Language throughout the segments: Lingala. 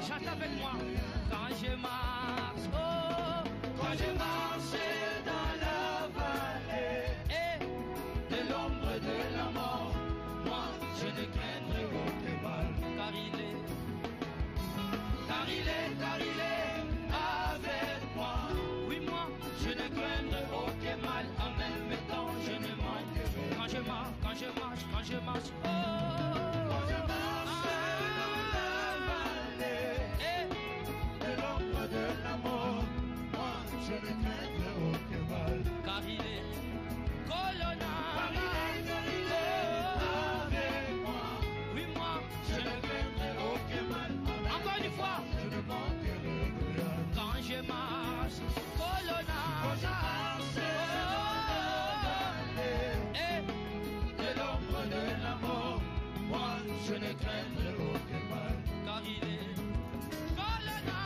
Chante avec moi. Quand je marche, oh, quand je marche dans la vallée de l'ombre de la mort, moi je ne craindrai aucun mal. Car il est avec moi. Oui, moi je ne craindrai aucun mal. En même temps je ne manquerai. Quand je marche, oh, quand je marche dans la vallée de l'ombre de la mort, moi je ne craindrai aucun mal. Car il est avec moi. Oui, moi je ne craindrai aucun mal. Encore une fois, je ne manquerai de rien. Quand je marche, Colonna, de l'ombre de la mort, moi je ne craindrai aucun mal. Car il est Colonna,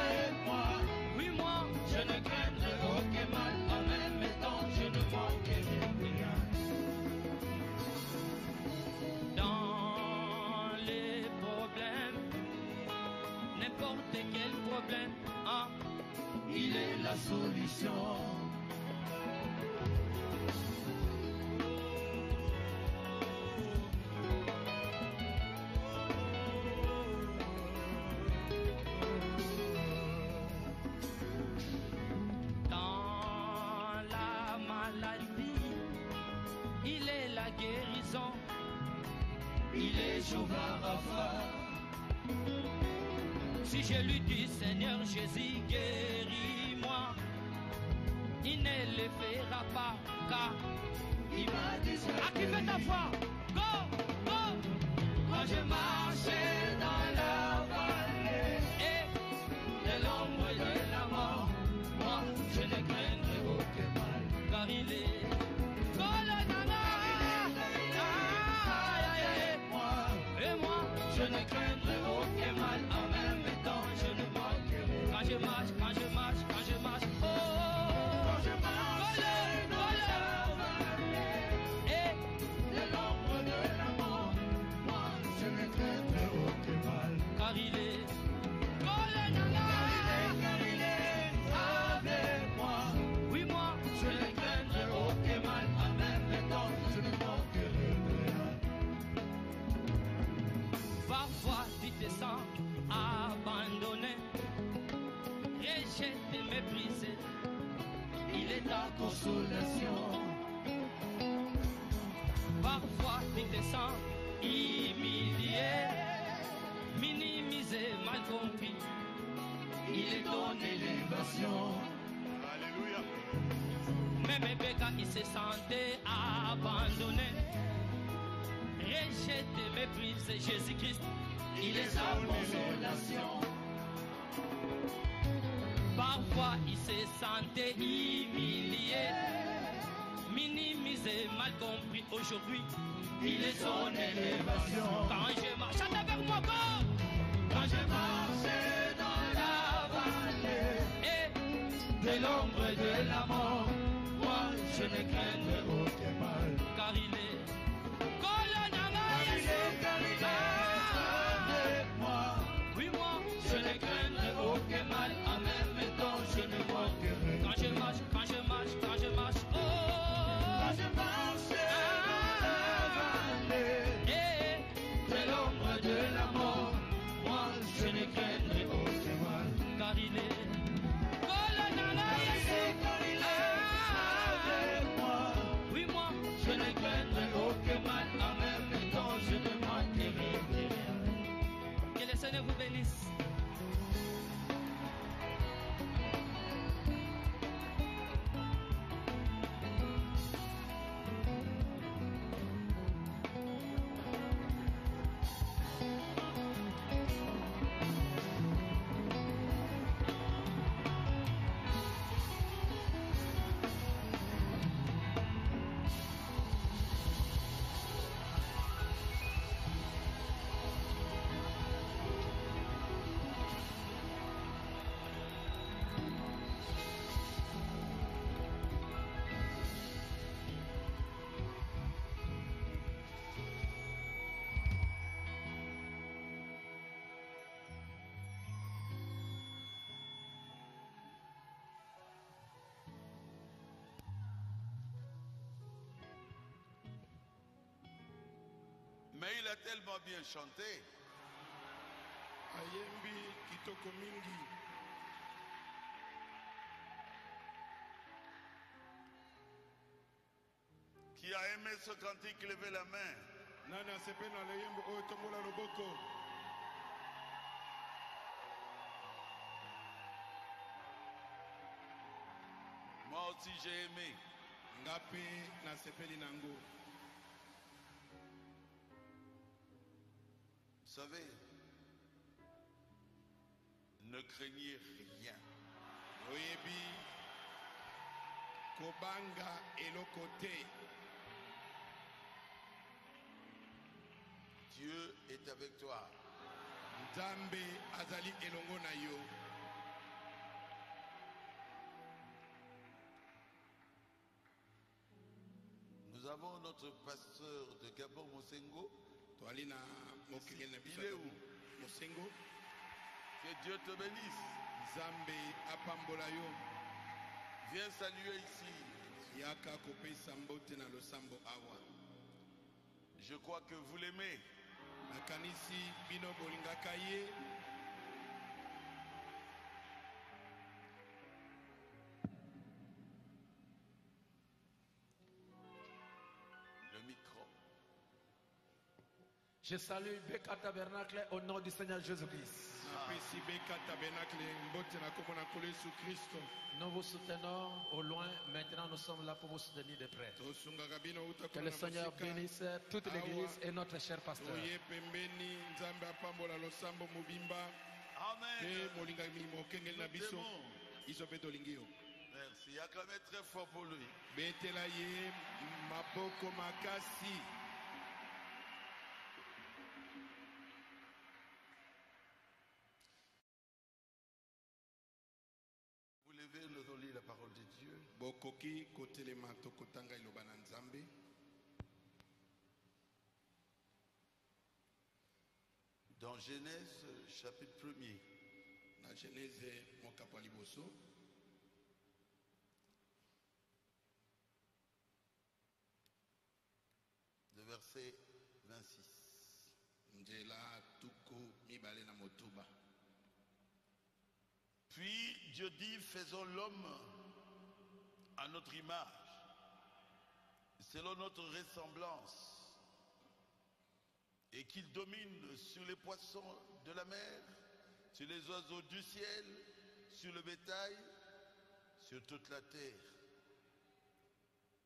avec moi. Oui, moi je ne craindrai aucun mal. En même temps, je ne manquerai de rien. Dans les problèmes, n'importe quel problème, ah, il est la solution. Dans la maladie, il est la guérison. Il est Jéhovah Rapha. Si je lui dis Seigneur Jésus, guéris-moi, il ne le fera pas, car il m'a dit active ta foi. Go, go. Quand je marche dans la vallée de l'ombre de la mort, moi je ne craindrai aucun mal. Car il est et moi je ne craindrai aucun mal. En même temps je ne manquerai. Quand je marche, oh, quand je marche dans la vallée de l'ombre de la mort, moi je ne craindrai aucun mal. Car il est avec moi. Oui, moi je ne craindrai aucun mal. En même temps je ne manquerai de rien. Parfois tu te sens abandonné, rejeté, méprisé. Il est ta consolation. Parfois tu te sens humilié, minimisé, mal compris. Il est ton élévation. Alléluia. Même Rebecca, il se sentait abandonné, rejeté, méprisé. Jésus-Christ, il est sa consolation. Parfois il se sentait humilié, minimisé, mal compris. Aujourd'hui, il est son élévation. Quand je marche, chante avec moi, go! Quand je marche dans la vallée de l'ombre de la mort, moi je ne craindrai aucun mal. Car il est avec moi. Oui, moi je ne craindrai aucun mal. En même temps je ne manquerai. Quand je marche, oh, quand je marche dans la vallée de l'ombre de la mort, moi je ne craindrai aucun mal. Car il est avec moi. Oui, moi je ne craindrai aucun mal. En même temps je ne manquerai de rien. Que le Seigneur vous bénisse. Mais il a tellement bien chanté. Ayembi kitoko mingi. Qui a aimé ce cantique, levez la main. Nani asepeli na leyembo oyo tombola loboko. Moi aussi j'ai aimé. Ngape nasepeli nango. Vous savez, ne craignez rien. Oyebi kobanga eloko te. Dieu est avec toi. Nzambe azali elongo na yo. Nous avons notre pasteur de Gabon, Mosengo. Toali na mokenge na biso. Il est où? Mosengo. Que Dieu te bénisse. Nzambe apambola yo. Viens saluer ici. Yaka kopesa mbote na losambo awa. Je crois que vous l'aimez. Nakanisi bino bolingaka ye. Le micro. Je salue Beka Tabernacle au nom du Seigneur Jésus-Christ. Napesi beka tabernacle mbote na kombo na kolo Yesu Kristo. Nous vous soutenons au loin. Maintenant, nous sommes là pour vous soutenir de près. Tosungaka bino uta Que le Seigneur bénisse toute l'église et notre cher pasteur. Oye pembeni Nzambe apambola losambo mobimba. Amen. Pe molingami mokengeli na biso. Iso pe tolingi yo. Merci. Acclamez très fort pour lui. Betela ye maboko makasi. Vous levez, nous allons lire la parole de Dieu. Bokoki kotelema tokotanga iloba na Nzambe. Dans Genèse, chapitre 1er. Na Genèse mokapo ya liboso. Le verset 26. Njela tuko mibale na motuba. Puis Dieu dit, faisons l'homme à notre image, selon notre ressemblance, et qu'il domine sur les poissons de la mer, sur les oiseaux du ciel, sur le bétail, sur toute la terre,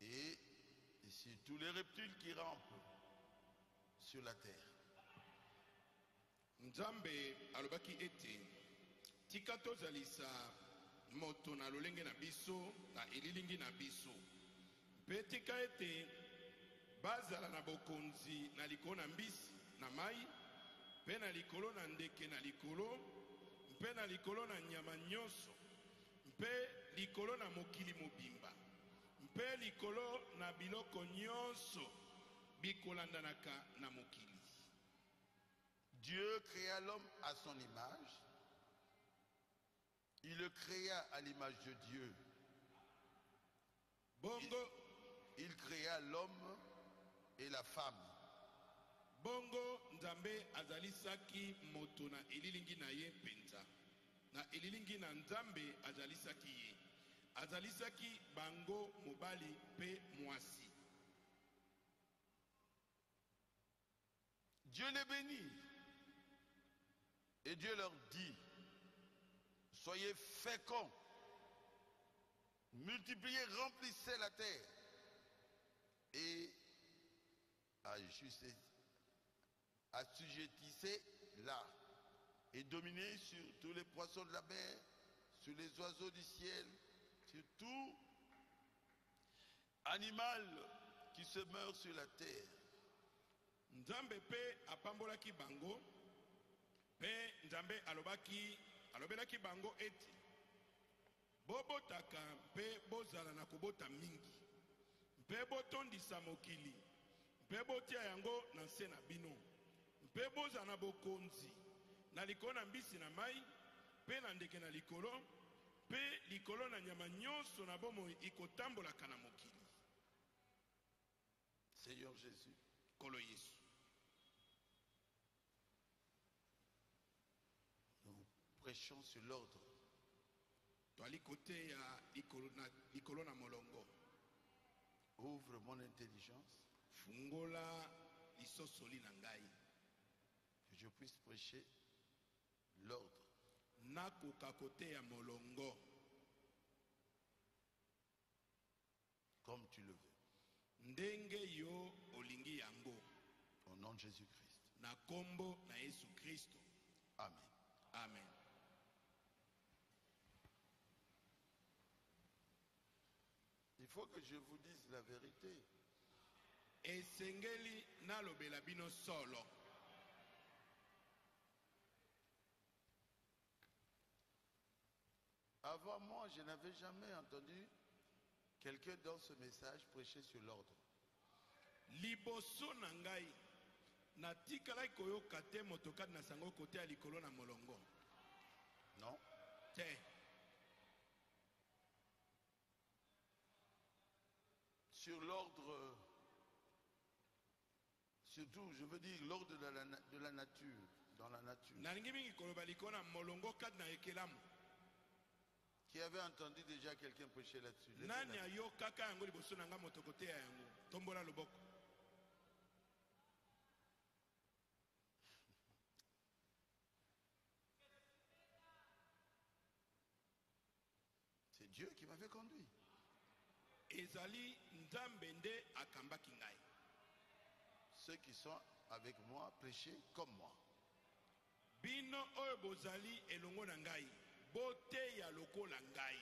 et sur tous les reptiles qui rampent sur la terre. Nzambe alobaki ete tika tozalisa moto na lolenge na biso na elilingi na biso. Mpe tika ete bazala na bokonzi na likolo na mbisi na mai, mpe na likolo na ndeke na likolo, mpe na likolo na nyama nyonso, mpe likolo na mokili mobimba, mpe likolo na biloko nyonso bikolandanaka na mokili. Dieu créa l'homme à son image. Il le créa à l'image de Dieu. Bongo, Il créa l'homme et la femme. bongo Nzambe azalisaki moto na elilingi na ye penza. Na elilingi na Nzambe azalisaki ye. Azalisaki bango mobali pe mwasi. Dieu les bénit. Et Dieu leur dit, soyez féconds, multipliez, remplissez la terre et assujettissez-la et dominez sur tous les poissons de la mer, sur les oiseaux du ciel, sur tout animal qui se meurt sur la terre. Nzambe pe apambolaki bango, pe Nzambe alobelaki bango eti bobotaka mpe bozala na kobota mingi, mpe botondisa mokili, mpe botia yango na nse na bino, mpe bozala na bokonzi na likolo na mbisi na mai, mpe na ndeke na likolo, mpe likolo na nyama nyonso na bomoi ikotambolaka na mokili. Seigneur Jésus, Kolo Yesu. prêchons sur l'ordre. Toali côté ya likolo na molongo. Ouvre mon intelligence. Fungola lisosoli na ngai. Que je puisse prêcher l'ordre. Nakoka côté ya molongo. Comme tu le veux. Ndenge yo olingi yango. Au nom de Jésus-Christ. Na kombo na Yesu Kristo. Amen. Amen. Il faut que je vous dise la vérité. Esengeli nalobela bino solo. Avant moi, je n'avais jamais entendu quelqu'un dans ce message prêcher sur l'ordre. Liboso na ngai natikala koyoka te motokadi na sango kote ya likolo na molongo. Non. Te. Sur l'ordre, surtout, je veux dire l'ordre de la nature, dans la nature. Nalingi mingi koloba likolo na molongo kadi na ekelamu. Qui avait entendu déjà quelqu'un prêcher là-dessus? Nani ayokaka yango liboso na nga motokote ya yango. Tombola loboko. C'est Dieu qui m'avait conduit. Ezali nzambe nde akambaki ngai. Ceux qui sont avec moi prêchaient comme moi. Bino oyo bozali elongo na ngai. Bote ya lokola ngai.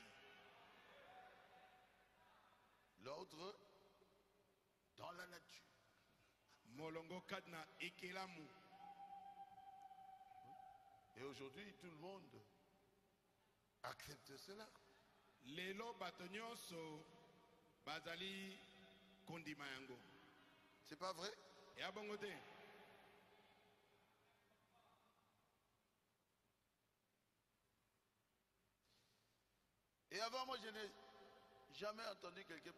L'ordre dans la nature. Molongo kadna ekelamu. Et aujourd'hui, tout le monde accepte cela. Lelo bato nyonso bazali kondima yango. C'est pas vrai? Ya bongo te. Et avant moi, je n'ai jamais entendu quelqu'un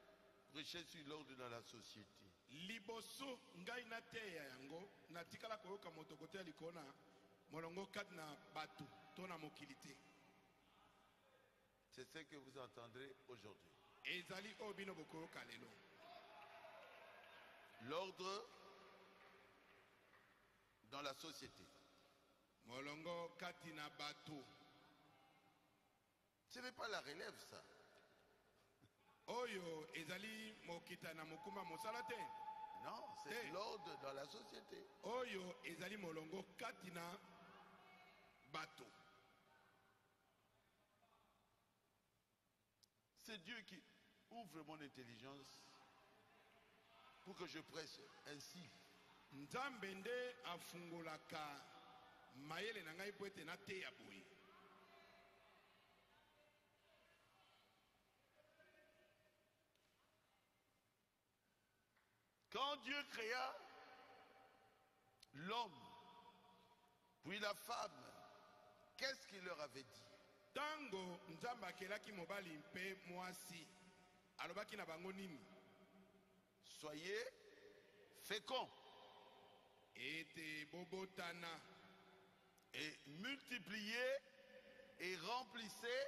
prêcher sur l'ordre dans la société. Liboso ngai na te ya yango natikala koyoka moto kote ya likona molongo kati na bato to na mokili te. C'est ce que vous entendrez aujourd'hui. Ezali oyo bino bokoyoka lelo. L'ordre dans la société. Molongo kati na bato. Ce n'est pas la relève, ça. Oyo ezali mokita na mokuma mosala te. Non, c'est l'ordre dans la société. Oyo ezali molongo kati na bato. C'est Dieu qui ouvre mon intelligence pour que je prêche ainsi. Nzambe nde afungolaka mayele na ngai po ete na te ya boye. Quand Dieu créa l'homme, puis la femme, qu'est-ce qu'il leur avait dit? Tango nzambe akelaki mobali mpe mwasi alobaki na bango nini? Soyez féconds Ete bobotana et multipliez et remplissez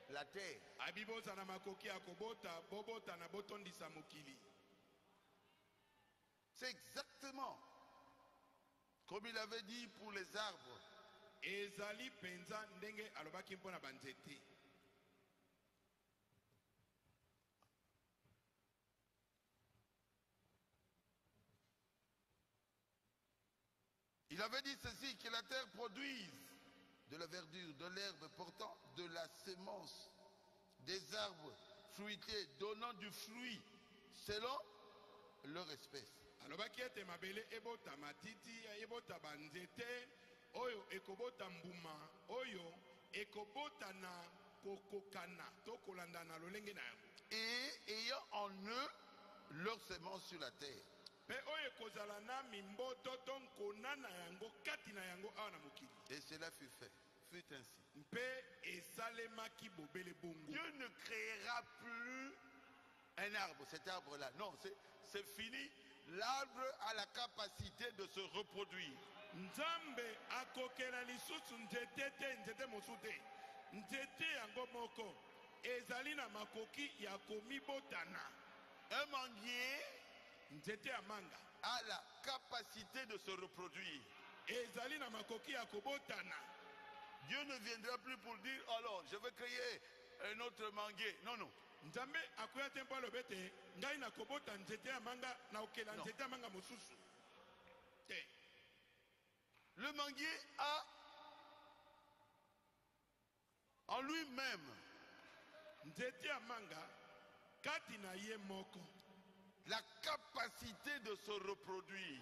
la terre. abiboza na makoki ya kobota bobotana botondisa mokili. C'est exactement comme il avait dit pour les arbres. Ezali penza ndenge alobaki mpona banzete. Il avait dit ceci, que la terre produise de la verdure, de l'herbe portant de la sémence, des arbres fruités donnant du fruit selon leur espèce. Alobaki ete mabele ebota matiti ebota banzete oyo ekobota mbuma oyo ekobota na kokokana to kolanda na lolenge na yango. Et ayant en eux leur sémence sur la terre. Pe oyo ekozala na mimboto to nkona na yango kati na yango awa na mokili. Et cela fut fait, fut ainsi. Mpe esalemaki bobele bongo. Dieu ne créera plus un arbre, cet arbre-là. Non, c'est fini. L'arbre a la capacité de se reproduire. Nzambe akokela lisusu nzete te nzete mosusu te. Nzete yango moko ezali na makoki ya komibotana. Un manguier Nzete ya manga a la capacité de se reproduire. ezali na makoki ya kobotana. Dieu ne viendra plus pour dire, alors, je vais créer un autre manguier. Non, non. Nzambe akoya te mpo alobe te ngai na kobota nzete ya manga na okela Non. nzete ya manga mosusu te. Le manguier a en lui-même Nzete ya manga kati na ye moko la capacité de se reproduire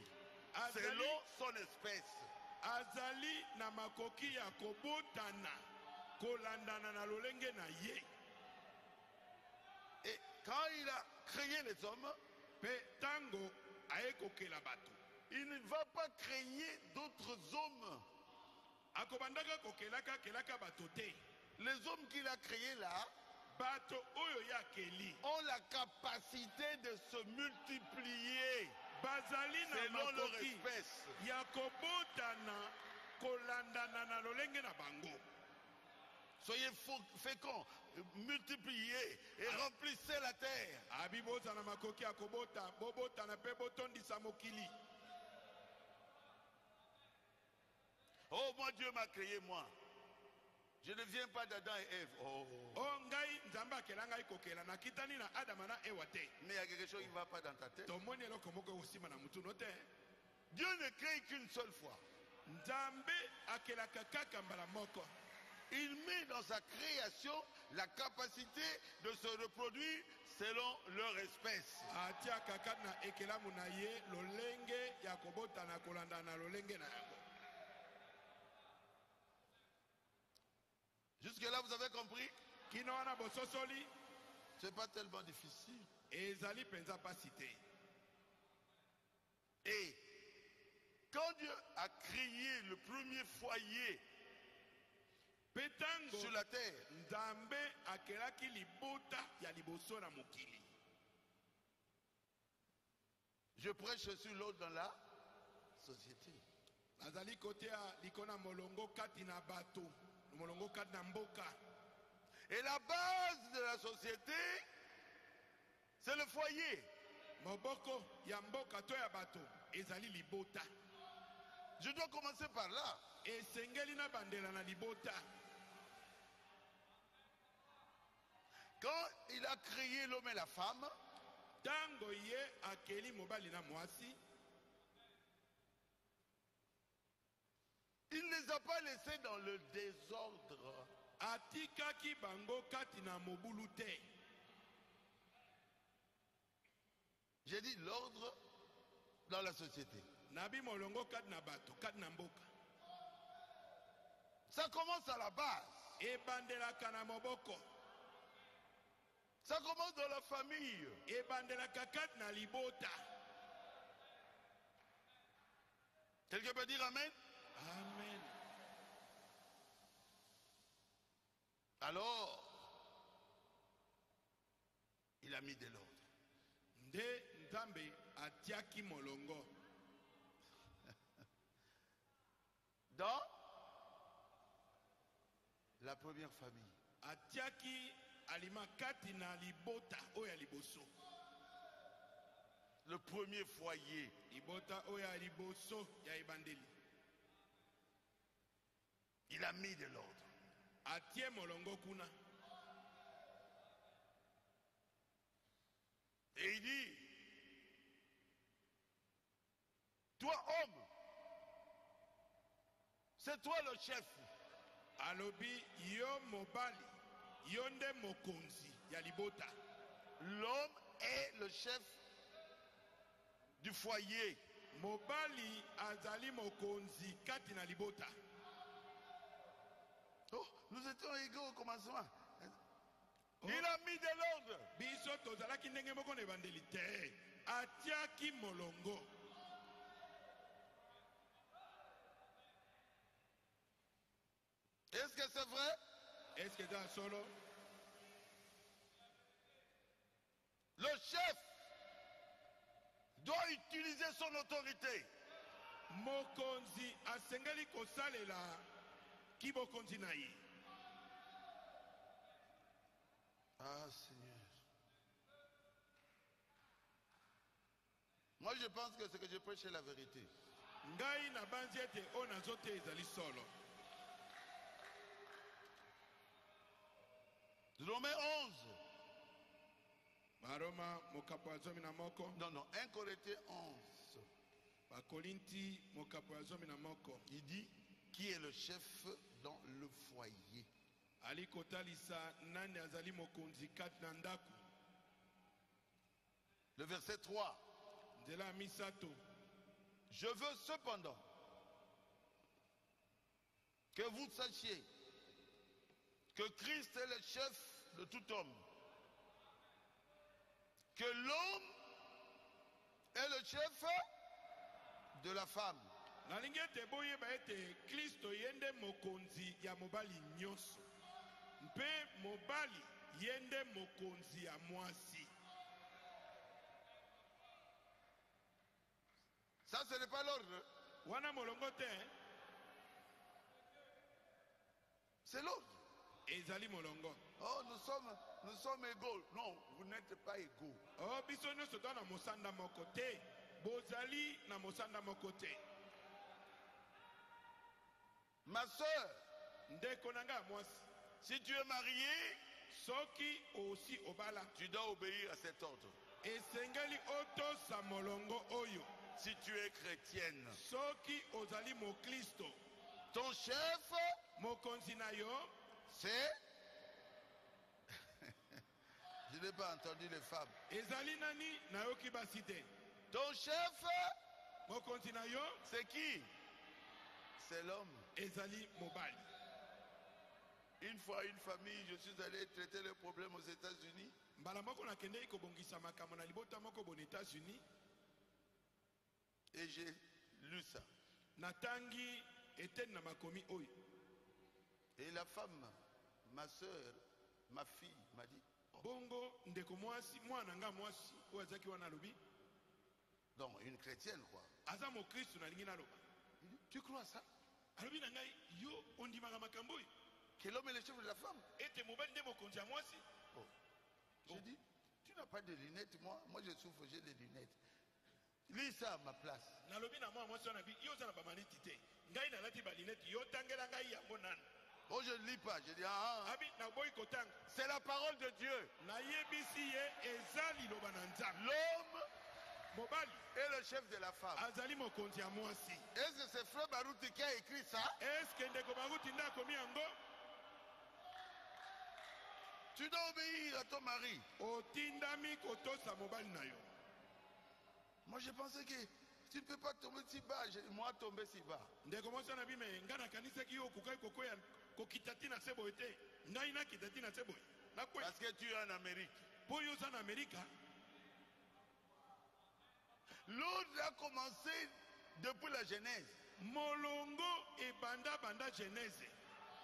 azali, selon son espèce. azali na makoki ya kobotana kolandana na lolenge na ye. Et quand il a créé les hommes, Pe tango aye kokela bato il ne va pas créer d'autres hommes. akobandaka kokelaka kelaka bato te. Les hommes qu'il a créés là Bato oyo ya keli ont la capacité de se multiplier bazali na selon leur makoki espèce. ya kobotana kolandana na lolenge na bango. Soyez féconds, multipliez et remplissez la terre. Abi bozala makoki ya kobota bobotana pe botondisa mokili. Oh, moi Dieu m'a créé moi. Je ne viens pas d'Adam et Ève. Oh. O ngai nzambe akela ngai kokela nakitani na adama na ewa te. Mais il y a quelque chose qui ne va pas dans ta tête. Tomoni eloko moko osima na mutu no te. Dieu ne crée qu'une seule fois. Nzambe akelaka kaka mbala moko. Il met dans sa création la capacité de se reproduire selon leur espèce. Atiaka kaka na ekelamu na ye lolenge ya kobotana kolandana na lolenge na yango. Jusque-là, vous avez compris? Kino wana bososoli Ce n'est pas tellement difficile. ezali penza pasi te. Et quand Dieu a créé le premier foyer Petango sur la terre, Nzambe akelaki libota ya liboso na mokili. je prêche sur l'autre dans la société. Azali kote ya likona molongo kati na bato, molongo kati na mboka. Et la base de la société, c'est le foyer. Moboko ya mboka to ya bato ezali libota. Je dois commencer par là. Esengeli na bandela na libota. Quand il a créé l'homme et la femme, Tango ye akeli mobali na mwasi, il ne les a pas laissés dans le désordre. atikaki bango kati na mobulu te. J'ai dit l'ordre dans la société. Nabi molongo kati na bato, kati na mboka. Ça commence à la base. Ebandelaka na moboko. Ça commence dans la famille. Ebandelaka kati na libota. Quelqu'un peut dire Amen? Amen. Alors, il a mis de l'ordre. Nde Nzambe atiaki molongo. Dans la première famille. Atiaki alima kati na libota oya liboso. Le premier foyer. Libota oya liboso ya ebandeli. Il a mis de l'ordre. Atie molongo kuna. Et il dit, toi homme, c'est toi le chef. Alobi yo mobali, yo nde mokonzi ya libota. L'homme est le chef du foyer. Mobali azali mokonzi kati na libota. Oh, nous étions égaux au commencement. Il a mis de l'ordre. Biso tozalaki ndenge moko na ebandeli te. Atiaki molongo. Est-ce que c'est vrai? Est-ce que c'est solo? Le chef doit utiliser son autorité. mokonzi asengeli kosalela kibokonzi na ye. Ah Seigneur. Moi je pense que ce que je prêche est la vérité. Ngai na banzi ete o nazote ezali solo. Romains 11. Baroma mokapo ya zomi na moko. Non, 1 Corinthiens 11. Bakorinti mokapo ya zomi na moko. Il dit qui est le chef dans le foyer. Ali kotalisa nani azali mokonzi kati na ndaku. Le verset 3. Nzela misato. Je veux cependant que vous sachiez que Christ est le chef de tout homme. Que l'homme est le chef de la femme. Nalingi ete boyeba ete Kristo yende mokonzi ya mobali nyonso. Mpe mobali yende mokonzi ya mwasi. Ça, ce n'est pas l'ordre. Wana molongo te. C'est l'ordre. Ezali molongo. Oh, nous sommes égaux. Non, vous n'êtes pas égaux. Oh, biso nyonso toza na mosanda moko te. Bozali na mosanda moko te. Ma soeur, Ndeko nanga mwasi. si tu es marié, Soki aussi obala. tu dois obéir à cet ordre. Esengeli oto sa molongo oyo. Si tu es chrétienne, Soki ozali mo Kristo. ton chef, Mokonzi na yo. c'est... Je n'ai pas entendu les femmes. Ezali nani na yoki basite. Ton chef, Mokonzi na yo. c'est qui? C'est l'homme. Ezali mobali. Une fois, une famille, je suis allé traiter le problème aux États-Unis. Mbala moko na kende kobongisa makambo na libota moko bon États-Unis. Et j'ai lu ça. Natangi eten na makomi oyo. Et la femme, ma soeur, ma fille, m'a dit, Bongo ndeko mwasi mwana nga mwasi oyo azaki wana lobi. donc une chrétienne quoi. Aza mo Kristo na lingi na loba. Il dit, tu crois ça? Alobi na ngai yo ondimaka makambo oyo. Que l'homme est le chef de la femme? Ete mobali nde mokonzi ya mwasi. Oh. J'ai dit, tu n'as pas de lunettes, moi je souffre, j'ai des lunettes. Lis ça à ma place. Nalobi na mwa mwasi wana bi yo za na bamaniti te. Ngai na lati balineti yo tangela ngai yango nana. Oh, je ne lis pas, je dis, ah, Abi na boy kotanga. c'est la parole de Dieu. Na yebisi ye ezali loba na nzambe. L'homme Mobali est le chef de la femme. azali mokonzi ya mwasi. Est-ce que c'est Frère Barouti qui a écrit ça? Eske ndeko baruti nda komi yango? Tu dois obéir à ton mari. Otindami kotosa mobali na yo. Moi je pensais que tu ne peux pas tomber si bas. Moi tomber si bas. Ndeko mwasi na bime ngana kanisa ki yo kukai kokoya kokitati na sebo ete. Ngai na kitati na sebo. Na kwe. Parce que tu es en Amérique. Po yo za na Amerika. L'ordre a commencé depuis la Genèse. Molongo e banda banda Genèse.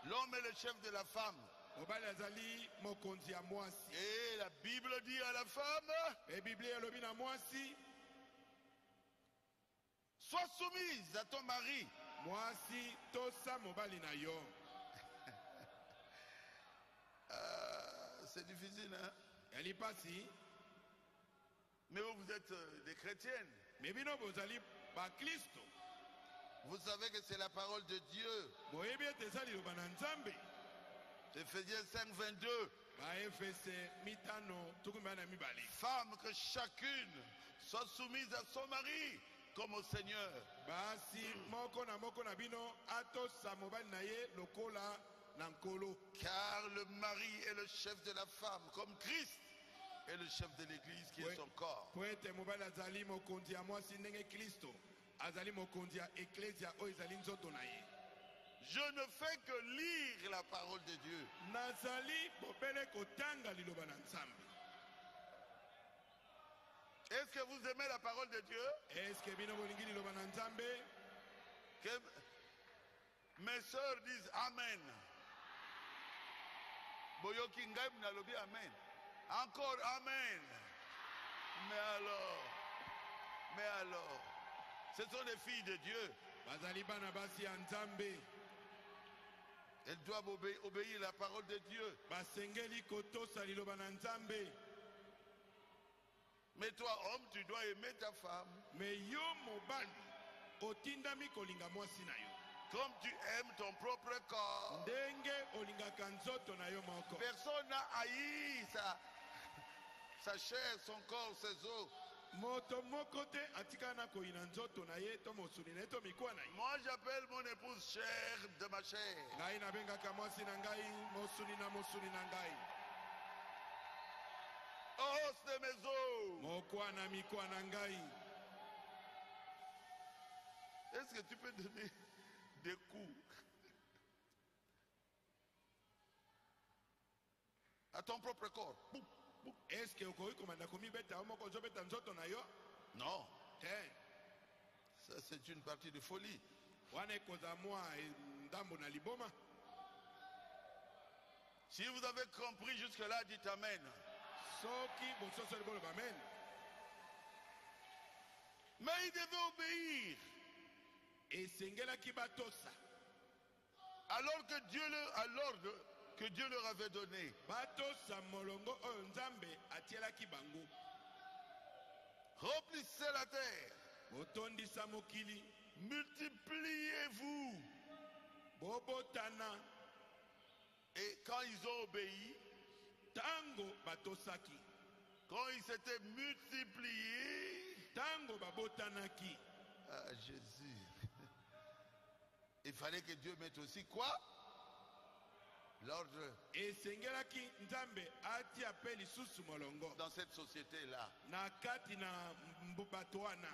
L'homme est le chef de la femme. Mobali azali mokonzi ya mwasi. Et la Bible dit à la femme, E Biblia elobi na mwasi, sois soumise à ton mari. mwasi tosa mobali na yo. C'est difficile, hein? Yali pasi, Mais vous êtes des chrétiennes. me bino bozali ba Kristo. Vous savez que c'est la parole de Dieu. Boyebi ete eza liloba na Nzambe. Ephésiens 5, 22. Ba Efese mitano tukumi na mibali. Femme, que chacune soit soumise à son mari comme au Seigneur. Basi moko na bino atosa mobali na ye lokola na nkolo. Car le mari est le chef de la femme, comme Christ est le chef de l'église qui est son corps. Po ete mobali azali mokonzi ya mwasi ndenge Kristo azali mokonzi ya eklesia oyo ezali nzoto na ye. Je ne fais que lire la parole de Dieu. Nazali bobele kotanga liloba na Nzambe. Est-ce que vous aimez la parole de Dieu? Est-ce que bino bolingi liloba na Nzambe? Que mes sœurs disent Amen. Boyoki ngai mnalobi Amen. Encore Amen. Mais alors, Ce sont les filles de Dieu. bazali bana basi ya Nzambe. Elles doivent obéir à la parole de Dieu. Basengeli kotosa liloba na Nzambe. Mais toi, homme, tu dois aimer ta femme Me yo mobali otindami kolinga mwasi na yo. comme tu aimes ton propre corps. Ndenge olingaka nzoto na yo moko. Personne n'a haï sa chair, son corps, ses os. Moto moko te atika na koyina nzoto na ye to mosuni na ye to mikwa na ye. Moi, j'appelle mon épouse chair de ma chair. Ngai nabengaka mwasi na ngai mosuni na ngai. Os de mes os. Mokwa na mikwa na ngai. Est-ce que tu peux donner des coups à ton propre corps? Boum, boum. Est-ce que okoki komanda komibeta yo moko ozobeta nzoto na yo? Non, Te. ça c'est une partie de folie. Wana ekoza mwa ndambo na liboma. Si vous avez compris jusque-là, dites Amen. Soki bososo libolo amen. Mais il devait obéir. Esengelaki batosa. Alors que Dieu leur avait donné. Batosa molongo oyo Nzambe atielaki bango. Remplissez la terre. Botondisa mokili. Multipliez-vous. Bobotana. Et quand ils ont obéi, Tango batosaki. quand ils s'étaient multipliés, Tango babotanaki. ah, Jésus, il fallait que Dieu mette aussi quoi? L'ordre Esengelaki Nzambe atia pe lisusu molongo. dans cette société-là. Na kati na bato wana.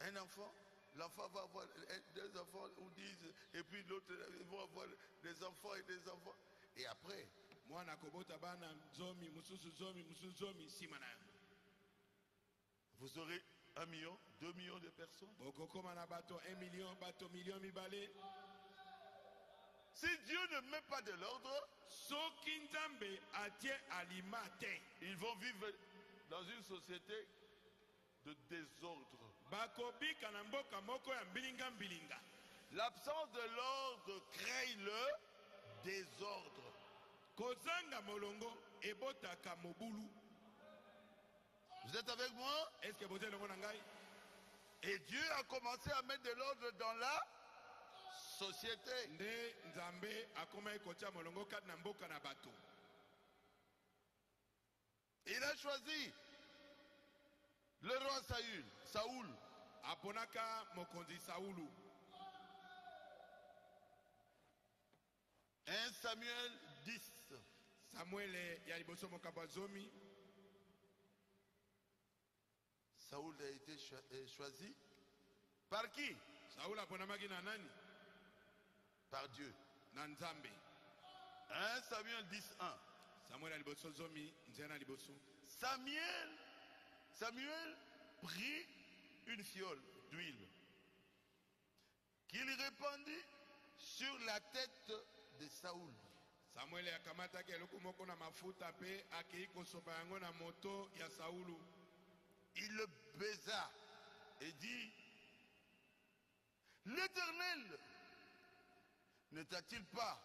Un enfant, l'enfant va avoir deux enfants ou 10, et puis l'autre, ils vont avoir des enfants et des enfants. Et après, Mwana kobota bana zomi mususu zomi sima na yango. vous aurez 1 million, 2 millions de personnes. Bokokoma na bato 1 million, bato million mibale. Si Dieu ne met pas de l'ordre, Soki Nzambe atie alima te. ils vont vivre dans une société de désordre. Bakobika na mboka moko ya mbilinga. L'absence de l'ordre crée le désordre. Kozanga molongo ebotaka mobulu. Vous êtes avec moi? Est-ce que vous êtes longo na ngai? Et Dieu a commencé à mettre de l'ordre dans la société. Nde Nzambe akoma ekotia molongo kati na mboka na bato. Il a choisi le roi Saoul. Aponaka mokonzi Saulu. 1 Samuel 10. Samuel ya liboso mokaba zomi. Saoul a été choisi par qui? Saul aponamaki na nani? Par Dieu. Na Nzambe. 1 Samuel 10, 1. Samuel ya liboso zomi, nzena liboso. Samuel prit une fiole d'huile qu'il répandit sur la tête de Saoul. Samuel akamataki eloko moko na mafuta pe akei kosopa yango na moto ya Saulu. Il le baisa et dit: L'Éternel ne t'a-t-il pas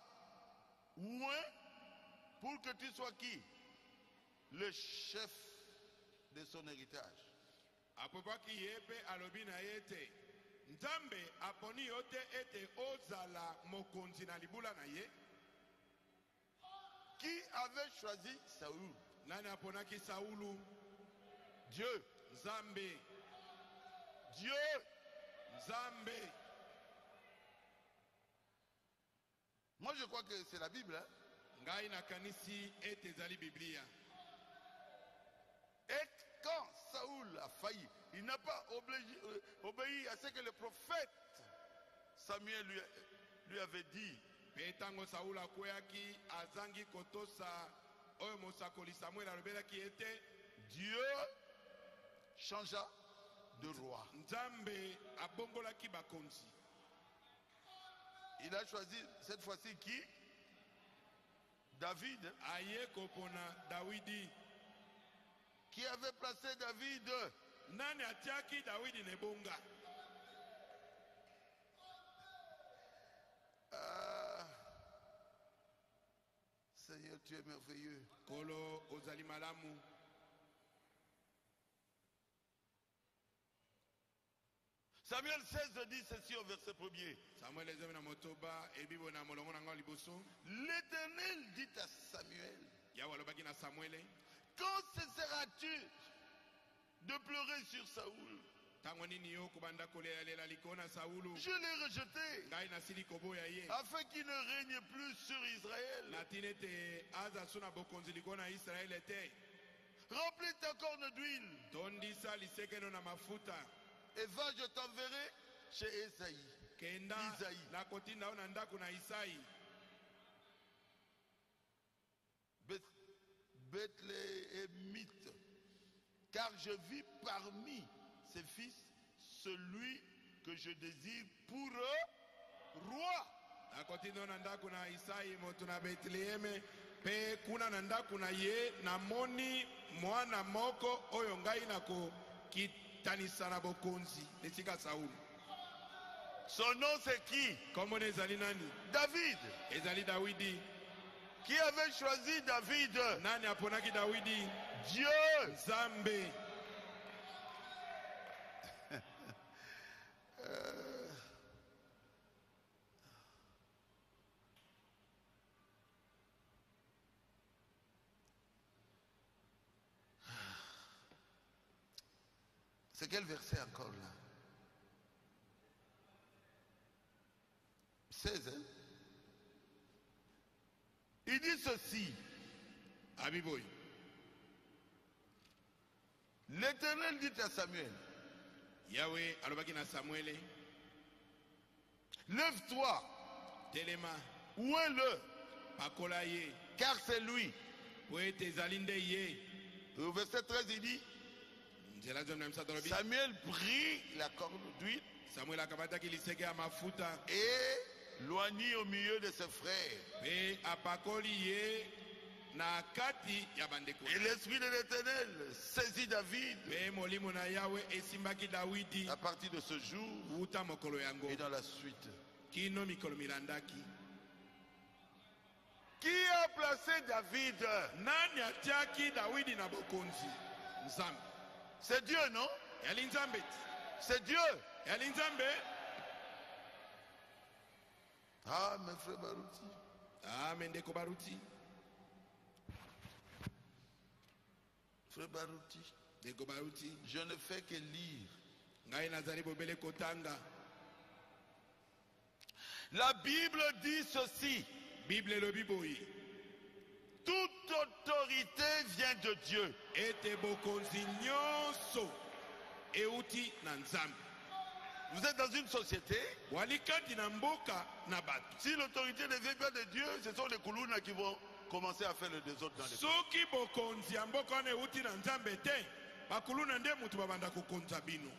oint pour que tu sois qui? Le chef de son héritage. Apopaki yepe alobi na yete. Nzambe aponi yote ete ozala mokonzi na libula na ye. Qui avait choisi Saoul? Nani aponaki Saulu? Dieu. Nzambe. Dieu. Nzambe. Moi je crois que c'est la Bible. Hein? Ngai na kanisi ete zali Biblia. Et quand Saoul a failli, il n'a pas obéi à ce que le prophète Samuel lui avait dit. Petango Saoul akweyaki azangi kotosa oyo mosakoli Samuel alobelaki ete Dieu changea de roi. Nzambe abombolaki bakonzi. Il a choisi cette fois-ci qui? David. Aye kopona Dawidi. Qui avait placé David? Nani atiaki Dawidi nebonga? Ah, Seigneur, tu es merveilleux. Kolo ozali malamu. Samuel 16 dit ceci au verset 1er. Samuel ezemi na motoba ebibo na molongo na ngo liboso. L'Éternel dit à Samuel, Yawe alobaki na Samuel, quand cesseras-tu de pleurer sur Saoul? tango nini yo kubanda kolela liko na Saulu? Je l'ai rejeté Ngai nasili koboya ye. afin qu'il ne règne plus sur Israël. Natinete aza suna bokonzi liko na Israel ete. Remplis ta corne d'huile Tondisa lisekeno na mafuta. et va, je t'enverrai chez Esaïe. Kenda Isaïe. na kotinda ona ndako na Isai. Bethléemite, car je vis parmi ses fils celui que je désire pour roi. Na kotinda ona ndako na Isai moto na Bethlehem pe kuna na ndako na ye na moni mwana moko oyo ngai na ko kitanisa na bokonzi esika Saulu. Son nom c'est qui? Kombo ezali nani? David. Ezali Dawidi. Qui avait choisi David? Nani aponaki Dawidi? Dieu. Nzambe. C'est quel verset encore là? 16, hein? Il dit ceci. Abiboy. L'Éternel dit à Samuel, Yahweh alobaki na Samuel, lève-toi, telema, où est-le? pakola ye, Car c'est lui. po ete ezali nde ye. Au verset 13, il dit, Nzela zo na msado lobi. Samuel prit la corne d'huile Samuel akamataki liseke ya mafuta et loignit au milieu de ses frères. pe apakoli ye na kati ya bandeko. Et l'esprit de l'Éternel saisit David Pe molimo na Yahweh esimbaki Dawidi à partir de ce jour uta mokolo yango et dans la suite. kino mikolo milandaki. Qui a placé David? Nani atiaki Dawidi na bokonzi? Nzambe. C'est Dieu, non? Yali Nzambe. C'est Dieu. Yali Nzambe. Ah, mes frères Barouti. Amen ndeko baruti. Frère Barouti, Ndeko baruti. je ne fais que lire. Ngai nazali bobele kotanga. La Bible dit ceci. Bible elobi boyi. Toute autorité vient de Dieu. Ete bokonzi nyonso euti na Nzambe. Vous êtes dans une société. Walikati na mboka na bato. Si l'autorité ne vient pas de Dieu, ce sont les Koulouna qui vont commencer à faire le désordre dans les pays. Soki bokonzi ya mboka wana euti na Nzambe te, bakuluna nde mutu babanda kokonza bino.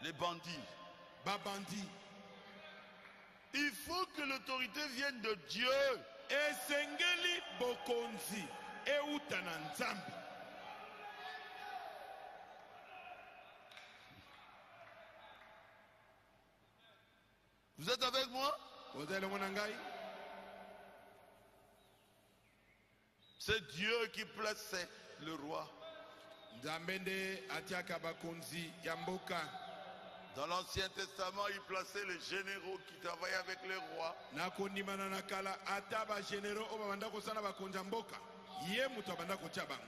Les bandits. Babandi. Il faut que l'autorité vienne de Dieu. Esengeli bokonzi euta na Nzambe. Vous êtes avec moi? Ozele mwana ngai. C'est Dieu qui plaçait le roi. Nzambe nde atiaka bakonzi ya mboka. Dans l'Ancien Testament, il plaçait les généraux qui travaillaient avec les rois. Na kondimana na kala ata ba généraux o babanda kosala bakonzi ya mboka. Ye mutu abanda kotia bango.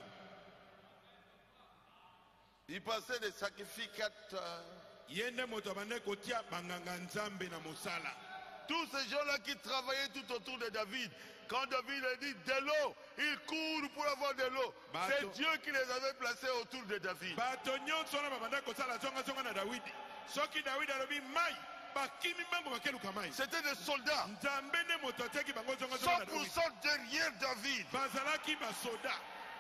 Il passait des sacrificateurs. Yende moto abanda kotia banganga Nzambe na mosala. Tous ces gens-là qui travaillaient tout autour de David. Quand David a dit de l'eau, ils courent pour avoir de l'eau. C'est Dieu qui les avait placés autour de David. Bato nyonso na babanda kosala zonga zonga na Dawidi. Soki Dawidi alobi mai bakimi mambo bakeluka mai. C'était des soldats. Nzambe ne moto atiaki bango zonga zonga na Dawidi. 100% derrière David. Bazalaki basoda.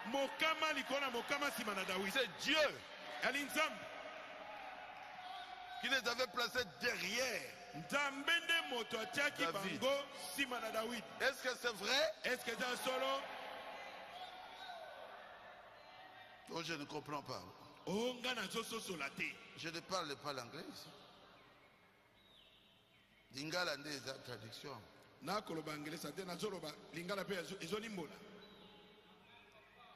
Mokama likona mokama sima na Dawidi. C'est Dieu Yali Nzambe qui les avait placés derrière. Nzambe nde moto atiaki David. bango sima na Dawidi. Est-ce que c'est vrai? Est-ce que c'est un solo? Oh, je ne comprends pas. Je ne parle pas l'anglais ici. Lingala nde eza traduction.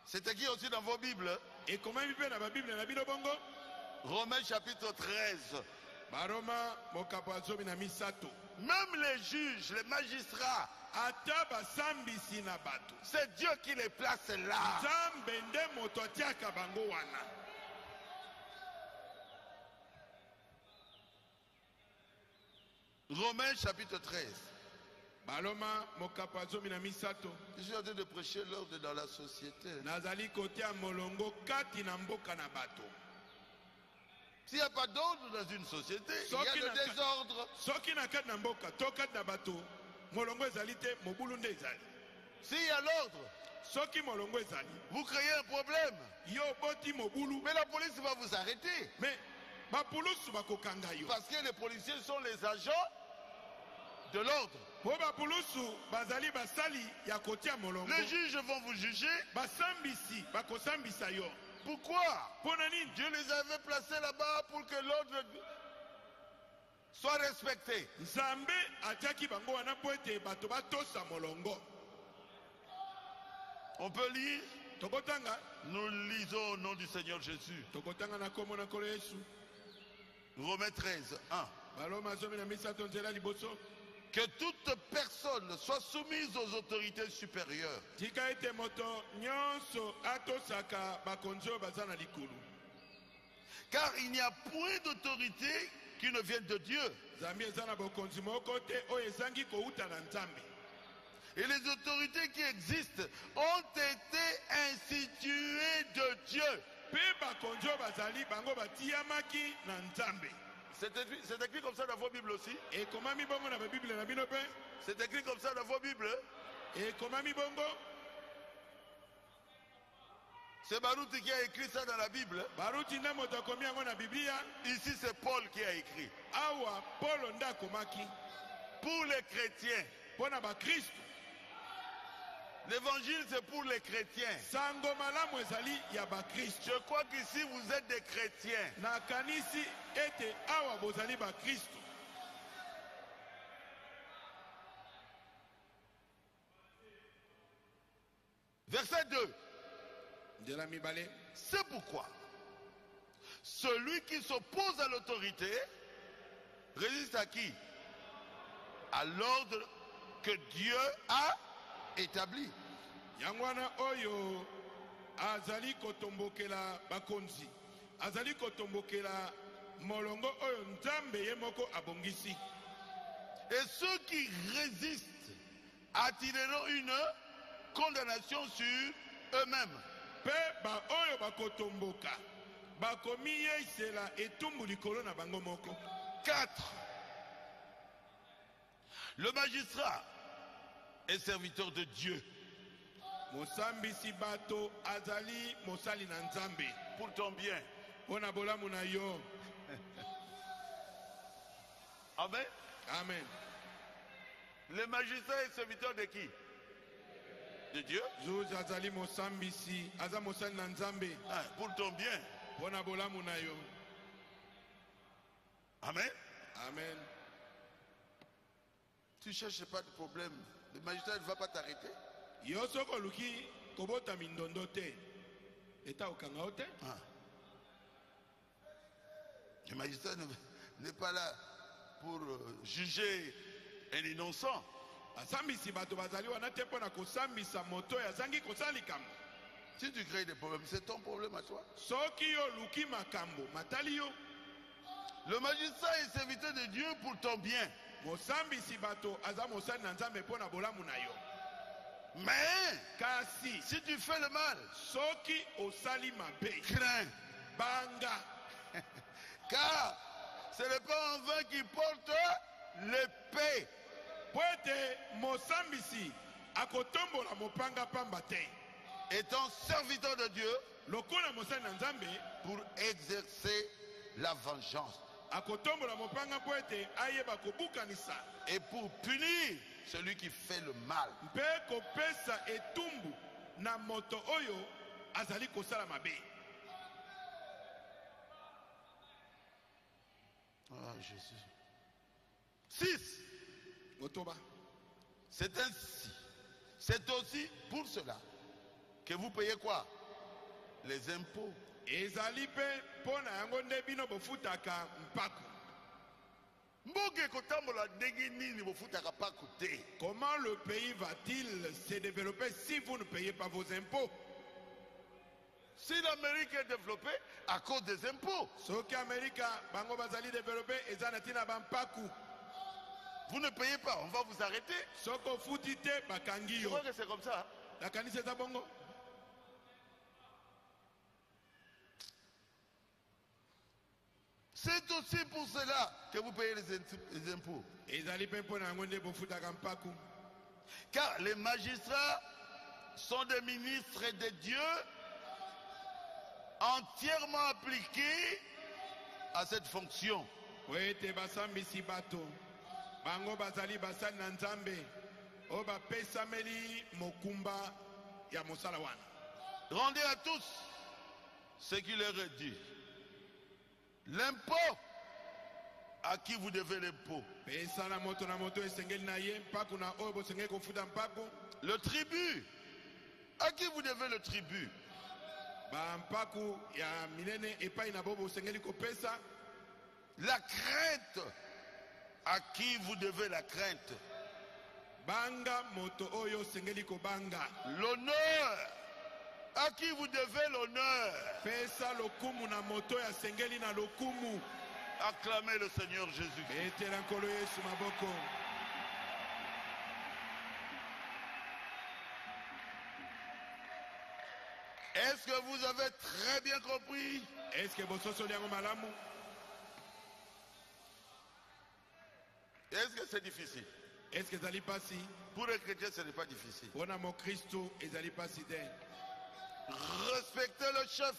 C'est écrit aussi dans vos Bibles. Romains chapitre 13. Même les juges, les magistrats, c'est Dieu qui les place là. Romains chapitre 13. Je suis en train de prêcher l'ordre dans la société. S'il n'y a pas d'ordre dans une société, il y a le désordre. S'il y a l'ordre, vous créez un problème. Mais la police va vous arrêter. Parce que les policiers sont les agents de l'ordre. Les juges vont vous juger. Pourquoi? Dieu les avait placés là-bas pour que l'ordre soit respecté. On peut lire. Nous lisons au nom du Seigneur Jésus. Romains 13, 1. Que toute personne soit soumise aux autorités supérieures. Car il n'y a point d'autorité qui ne vienne de Dieu. Et les autorités qui existent ont été instituées de Dieu. C'est écrit comme ça dans vos Bibles aussi. C'est écrit comme ça dans vos Bibles. C'est Baruti qui a écrit ça dans la Bible. Ici c'est Paul qui a écrit. Pour les chrétiens. L'évangile c'est pour les chrétiens. Je crois qu'ici vous êtes des chrétiens. Verset 2. C'est pourquoi celui qui s'oppose à l'autorité résiste à qui? À l'ordre que Dieu a établi. Yangwana oyo azali kotombokela bakonzi, azali kotombokela molongo oyo nzambe yemoko abongisi. Et ceux qui résistent attireront une condamnation sur eux-mêmes. Pe ba oyo bakotomboka bakomi yesela etumbu likolo na bango moko. 4. Le magistrat est serviteur de Dieu. Mosambisi bato azali mosali na nzambe. Pour ton bien. Pona bolamu na yo. Amen. Amen. Le magistrat est serviteur de qui? De Dieu. Juge azali mosambisi aza mosali na nzambe. Pour ton bien. Pona bolamu na yo. Amen. Amen. Tu cherches pas de problème. Le magistrat ne va pas t'arrêter. Yosoko luki kobota mindondo te. Eta okanga ote? Le magistrat n'est pas là pour juger un innocent. Asambisi bato bazali wana te pona kosambisa moto ya zangi kosali kambo. Si tu crées des problèmes, c'est ton problème à toi. Soki yo luki makambo matali yo. Le magistrat est serviteur de Dieu pour ton bien. Mosambisi bato aza mosali na nzambe pona bolamu na yo. Mais kasi si tu fais le mal, soki osali mabe, crains, banga, car ce n'est pas en vain qui porte l'épée. Poete mosambisi akotombola mopanga pamba te. Étant serviteur de Dieu, lokola mosali na nzambe pour exercer la vengeance. Akotombola mopanga poete ayeba kobukanisa. Et pour punir celui qui fait le mal. Mpe kopesa etumbu na moto oyo azali kosala mabe. Ah, Jésus. 6. Motoba. C'est ainsi. C'est aussi pour cela que vous payez quoi? Les impôts. Ezali pe pona yango nde bino bofutaka mpako. Mboge kotambola ndenge nini bofutaka mpako te? Comment le pays va-t-il se développer si vous ne payez pas vos impôts? Si l'Amérique est développée à cause des impôts, Soki Amerika bango bazali développer ezana tina bampaku. vous ne payez pas, on va vous arrêter. Soko futite bakangi Je yo. crois que c'est comme ça. La kanisa za bongo. C'est aussi pour cela que vous payez les impôts. Ezali pe pona yango nde bofutaka mpaku. Car les magistrats sont des ministres de Dieu entièrement appliqués à cette fonction. Wete basambisi bato. Bango bazali basali na Nzambe. O bapesameli mokumba ya mosala wana. Rendez à tous ce qu'il leur est dit. L'impôt à qui vous devez l'impôt. Pesa na moto esengeli na ye mpaku na oyo bosengeli kofuta mpaku. Le tribut à qui vous devez le tribut. Bampaku ya minene epai na bo bosengeli kopesa. La crainte à qui vous devez la crainte. Banga moto oyo sengeli kobanga. L'honneur à qui vous devez l'honneur. Pesa lokumu na moto ya sengeli na lokumu. Acclamez le Seigneur Jésus. Betela nkolo Yesu maboko. Est-ce que vous avez très bien compris? Est-ce que bososoli yango malamu? Est-ce que c'est difficile? Est-ce que ezali pasi? Pour les chrétiens, ce n'est pas difficile. Wana mo Kristo ezali pasi te. Respectez le chef.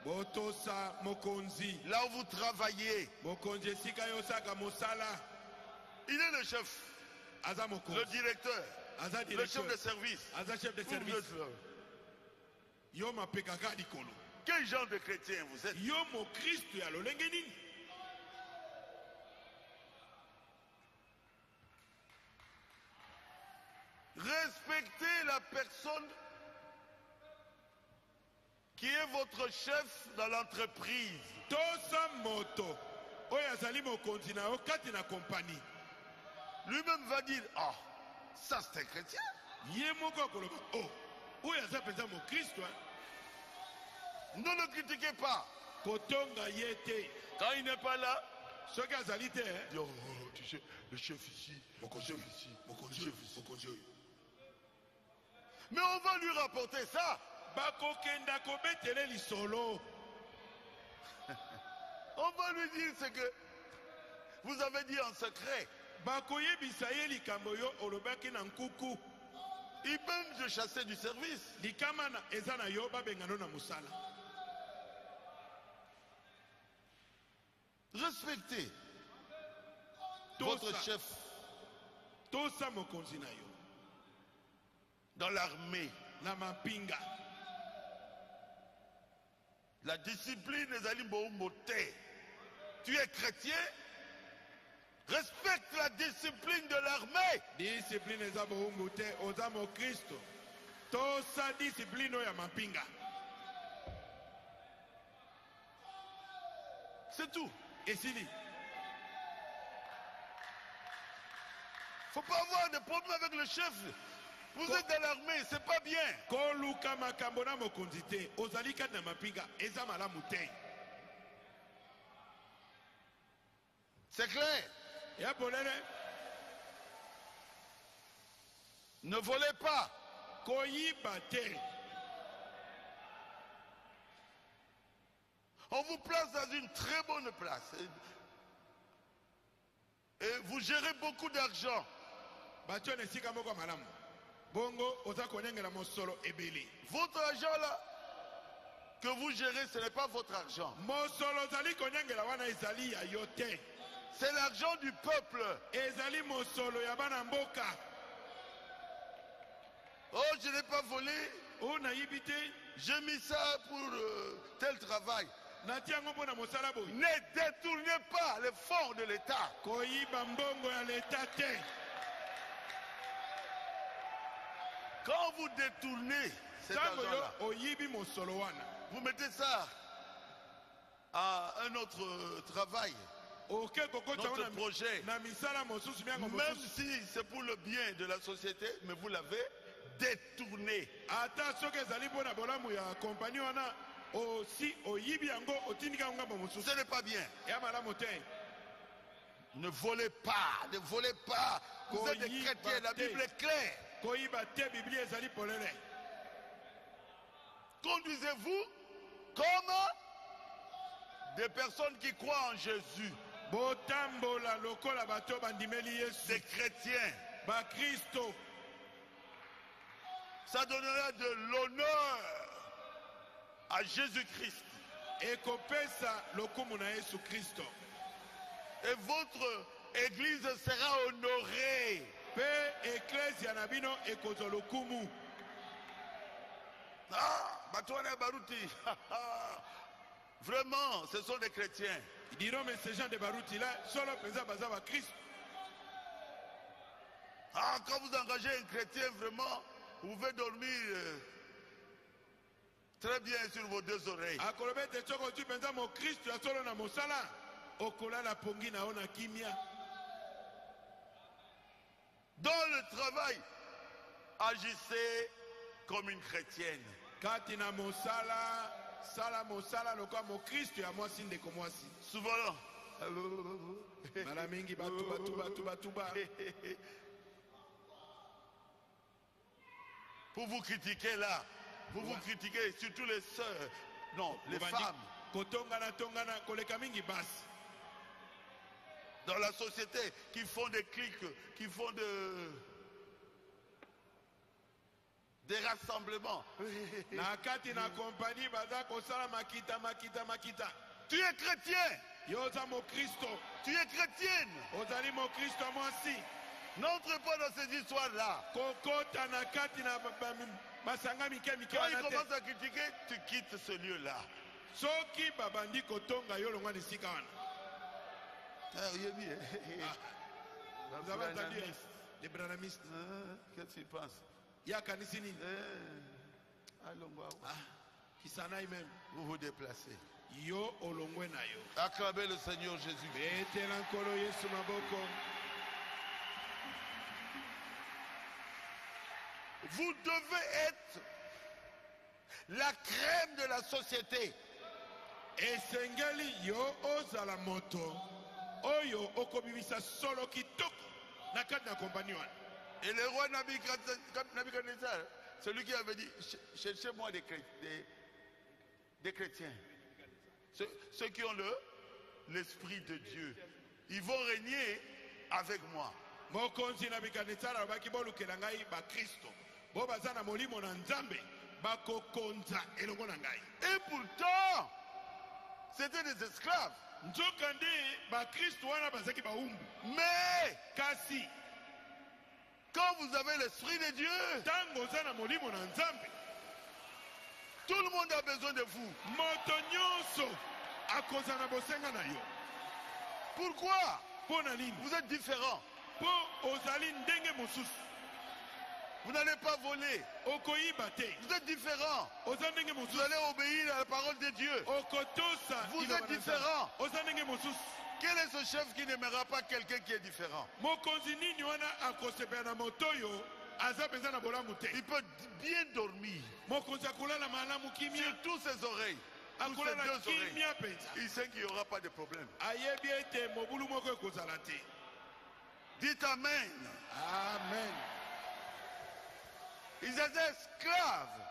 Botosa mokonzi. Là où vous travaillez, Mokonzi esika yo saka mosala. il est le chef, Aza le mokonzi. directeur, Aza le directeur. chef de service. Aza chef de Vous service. êtes là. Yo mapekaka likolo. Quel genre de chrétien vous êtes? Yo mo Kristo ya lolenge nini? Respectez la personne qui est votre chef dans l'entreprise. Tosa moto. Oyo azali mokonzi na yo kati na kompani. Lui-même va dire, ah, ça c'est un chrétien. Ye moko akoloba, oh, oyo aza penza mo Kristo. Ne le critiquez pas. Kotonga ye te. Quand il n'est pas là, Soki azali te. dit, oh, tu sais, le chef ici, le chef ici, le chef ici. Mais on va lui rapporter ça. Bakokenda kobetele lisolo. On va lui dire ce que vous avez dit en secret. Bakoyebisa ye likambo yo olobaki na nkuku. Il même de chasser du service. Likama na eza na yo babengano na mosala. Respectez Tosa. votre chef Tosa mokonzi na yo. dans l'armée. Na mapinga. La discipline des alimboumboté. Tu es chrétien, respecte la discipline de l'armée. Discipline eza bohumbu te oza mo Kristo. Tosa discipline oyo ya mapinga. C'est tout. Esili. Faut pas avoir de problème avec le chef. Vous êtes dans l'armée, c'est pas bien. Koluka makambo na mokonzi te. Ozali kati na mapinga eza malamu te. C'est clair. Ya polele. Ne volez pas. Koyiba te. On vous place dans une très bonne place. Et vous gérez beaucoup d'argent. Batio nesika moko malamu. Bongo oza konyengela mosolo ebele. Votre argent là, que vous gérez, ce n'est pas votre argent. Mosolo zali konyengela wana ezali ya yo te. C'est l'argent du peuple. Ezali mosolo ya bana mboka. Oh, je n'ai pas volé. O nayibi te. J'ai mis ça pour tel travail. Ne détournez pas les fonds de l'État. Quand vous détournez cet argent-là, vous mettez ça à un autre travail, notre projet, même si c'est pour le bien de la société, mais vous l'avez détourné. Ce n'est pas bien. Ne volez pas, ne volez pas. Vous êtes des chrétiens, la Bible est claire. Conduisez-vous comme des personnes qui croient en Jésus. Des chrétiens. Ça donnera de l'honneur à Jésus-Christ. Et votre église sera honorée. Vraiment, ce sont des chrétiens. Ils diront, mais ces gens de Baruti-là, solo présent Christ. Quand vous engagez un chrétien, vraiment, vous pouvez dormir très bien sur vos deux oreilles. Dans le travail, agissez comme une chrétienne. Souvent, pour vous critiquer là, pour vous critiquer, surtout les sœurs, non, les femmes. Dans la société, qui font des clics, qui font des rassemblements. Tu es chrétien. Tu es chrétienne. N'entre pas dans ces histoires-là. Quand il commence à critiquer, tu quittes ce lieu-là. Vous avez entendu les branamistes. Qu'est-ce qu'il pense? Même. Vous vous déplacez. Acclamez le Seigneur Jésus. Vous devez être la crème de la société. Et Sengeli yo ozala moto oyo okobimisa solo kitoko na kati na compagnie. Et le roi Nabucodonosor, celui qui avait dit, cherchez-moi des chrétiens. Ceux qui ont l'esprit de Dieu. Ils vont régner avec moi. Mokonzi Nabucodonosor abaki bolukela ngai ba Kristo. Bo bazana molimo na Nzambe bakokonza elongo na ngai. Et pourtant, c'était des esclaves. Mais quand vous avez l'esprit de Dieu, tout le monde a besoin de vous. Pourquoi? Vous êtes différents. Vous n'allez pas voler. Vous êtes différents. Vous allez obéir à la parole de Dieu. Vous êtes différents. Quel est ce chef qui n'aimera pas quelqu'un qui est différent? Il peut bien dormir sur tous ses oreilles. Tous ses deux oreilles. Il sait qu'il n'y aura pas de problème. Dites Amen. Amen. Ils étaient esclaves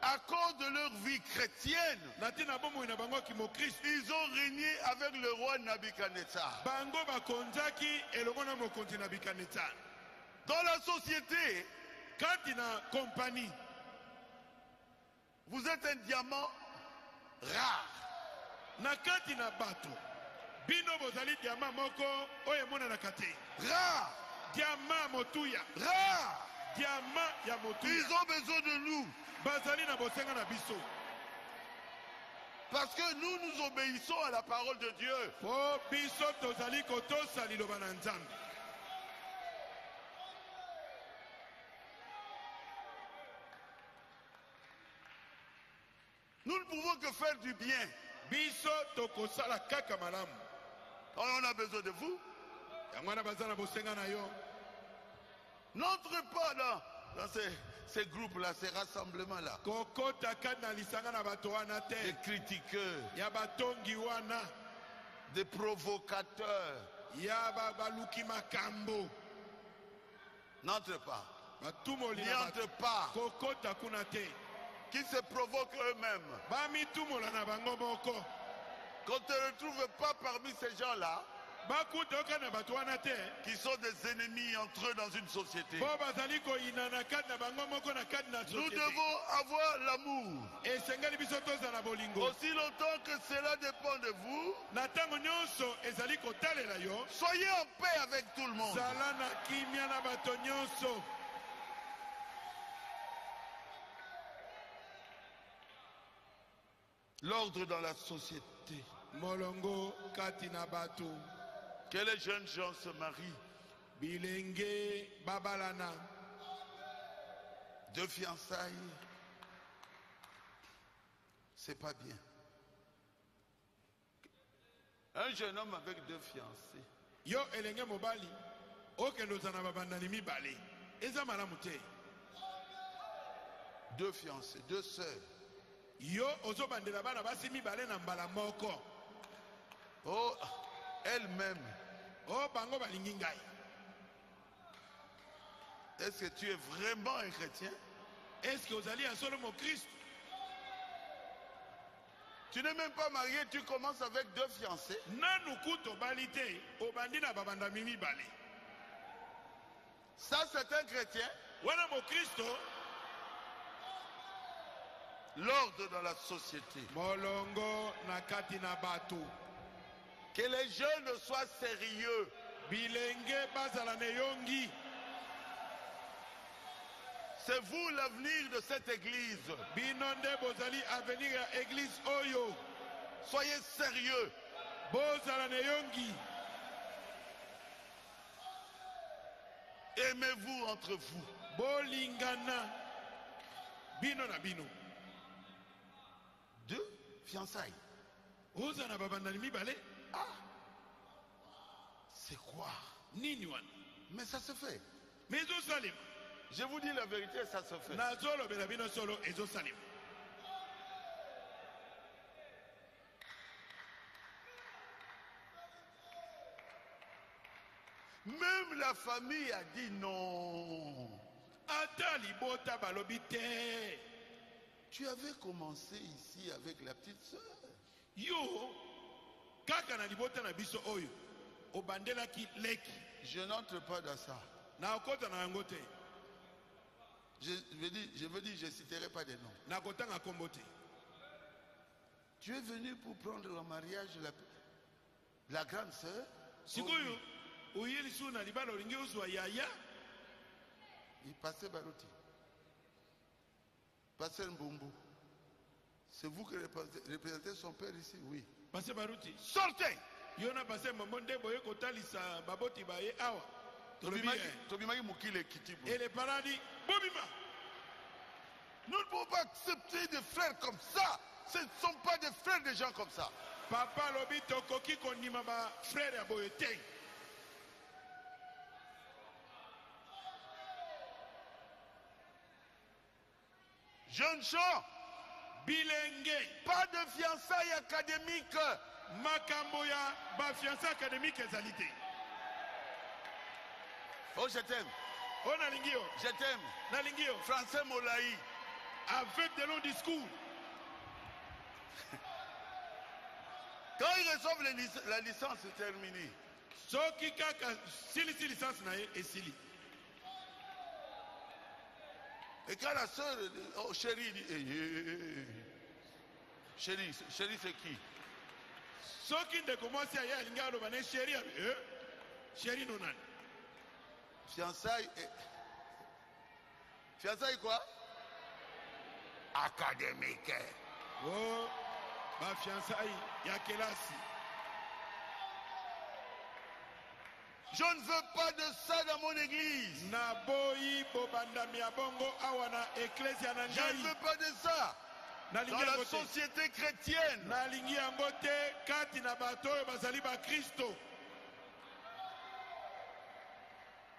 à cause de leur vie chrétienne. Ils ont régné avec le roi Nabucodonosor. Dans la société, vous êtes un diamant rare. Rare. Rare. Ils ont besoin de nous. Parce que nous obéissons à la parole de Dieu. Po biso tozali kotosa liloba na Nzambe. Nous ne pouvons que faire du bien. Biso tokosala kaka malamu. On a besoin de vous. Yangwana bazana bosenga na yo. N'entre pas dans ces groupes-là, ces rassemblements-là. Kokota kana lisanga na bato wana te. Des critiqueurs, Ya batongi wana. des provocateurs. Ya baluki makambo. N'entre pas. Batumoli N'y na entre bato. pas. Kokota kuna te. Qui se provoquent eux-mêmes. Bami tumola na bango moko. Qu'on ne te retrouve pas parmi ces gens-là, Bakutoka na bato wana te. qui sont des ennemis entre eux dans une société. Po bazali koyina na kati na bango moko na kati na Nous société. devons avoir l'amour. Esengeli biso tozala bolingo. Aussi longtemps que cela dépend de vous, Na tango nyonso ezali kotalela yo. soyez en paix avec tout le monde. Zala na kimia na bato nyonso. L'ordre dans la société. Molongo kati na bato. Que les jeunes gens se marient. Bilenge babalana. Deux fiançailles. C'est pas bien. Un jeune homme avec deux fiancés. Yo elenge mobali. Okendo zana babandani mibale. Eza malamu te. Deux fiancés, deux sœurs. Yo ozobandela bana basi mibale na mbala moko. Oh, elle-même. Oh bango balingi ngai. Est-ce que tu es vraiment un chrétien? Est-ce que ozali un solo mo Christ? Tu n'es même pas marié, tu commences avec deux fiancés. Nanu kuto balite obandi na babandami mibale. Ça, c'est un chrétien. Wana mo Kristo. L'ordre dans la société. Molongo na kati na bato. Que les jeunes soient sérieux. Bilenge bazala ne yongi. C'est vous l'avenir de cette église. Binonde bozali avenir ya église oyo. Soyez sérieux. Bozala ne yongi. Aimez-vous entre vous. Bolingana. Bino na bino. Deux fiançailles. Ozana babandani mibale. Ah, c'est quoi? Nini wana? Mais ça se fait. Mais ezosalema. Je vous dis la vérité, ça se fait. Nazolobela bino solo ezosalema. Même la famille a dit non. Ata libota balobi te. Tu avais commencé ici avec la petite sœur. Yo kaka na libota na biso oyo obandelaki leki. Je n'entre pas dans ça. Na okota na yango te. Je veux dire, je ne citerai pas des noms. Na kotanga kombo te. Tu es venu pour prendre en mariage la grande sœur. Sikoyo oyeli suna libala olingi ozwa yaya. Il passait Barouti. Pasteur Mbumbu. C'est vous qui représentez son père ici? Oui. Pasteur Baruti. Sortez! Yona pasteur Mbonde boye kotalisa baboti baye awa. Tobimaki Mukile Kitibu. Et les paradis bobima. Nous ne pouvons pas accepter des frères comme ça. Ce ne sont pas des frères de gens comme ça. Papa lobi tokoki konima ba frère ya boye te. Jeunes gens, Bilenge. pas de fiançailles académiques. Makambo ya ba fiancé académique ezalité. Oh, je t'aime. On a lingio. Je t'aime. Na lingio. Français Molaï. Avec de longs discours. Quand ils reçoivent la licence terminée, Soki kaka sili licence na ye esili. et quand la soeur, oh chérie, dit, chérie, c'est qui? Soki de commencer à y aller à l'obane chérie, chérie non. Fiançailles, fiançailles quoi? Académique. Oh, ba fiançailles ya kelasi. Je ne veux pas de ça dans mon église. Na boyi bobandami ya bongo awana ecclesia na Je ne ngai. veux pas de ça dans la société chrétienne. Na lingi yango te kati na bato oyo bazali ba Kristo.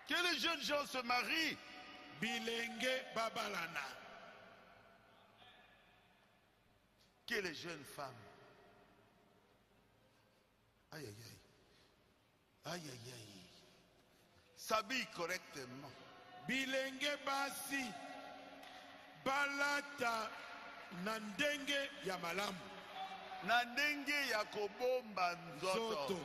Que les jeunes gens se marient. Bilenge babalana. Que les jeunes femmes. Aïe aïe aïe. Aïe aïe aïe. S'habillent correctement. Bilenge basi balata na ndenge ya malamu. Na ndenge ya kobomba nzoto.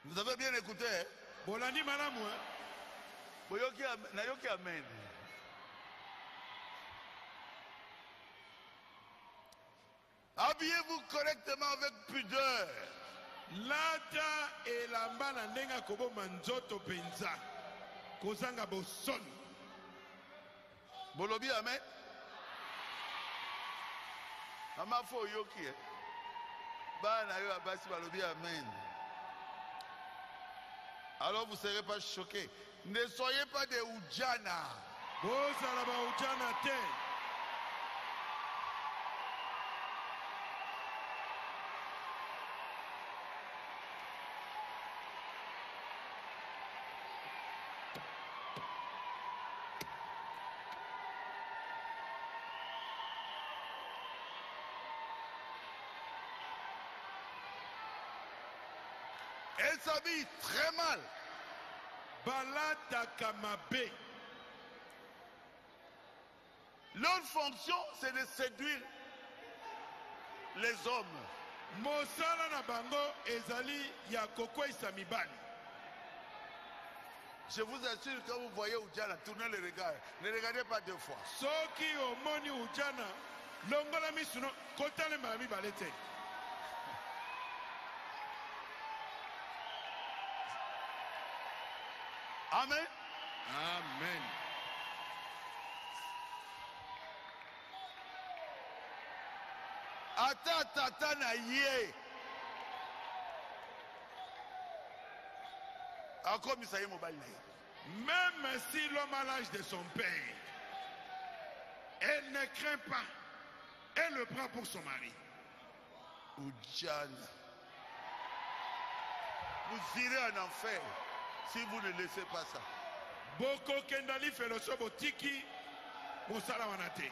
Vous avez bien écouté, hein? Bolandi malamu, hein? Nayoki amen. Habillez-vous correctement avec pudeur. Lata elamba na ndenga koboma nzoto penza. Kozanga bosoni. Bolobi amen. Mama fo yoki. Bana yo abasi balobi amen. Alors vous ne serez pas choqués. Ne soyez pas des Oudjana. Bozala ba ujana te. Elle s'habille très mal. Balata kamabe. Leur fonction, c'est de séduire les hommes. Mosala na bango ezali ya kokwesa mibali. Je vous assure, quand vous voyez Oudjana, tournez le regard. Ne regardez pas deux fois. Soki omoni ujana longola misuno kotale mbala mibale te. Amen. Amen. Ata tata na ye. Akomisa ye mobali na ye. Même si l'homme a l'âge de son père, elle ne craint pas. Elle le prend pour son mari. Oudjana. Vous irez en enfer si vous ne laissez pas ça. Boko kendali feloso botiki mosala wanate.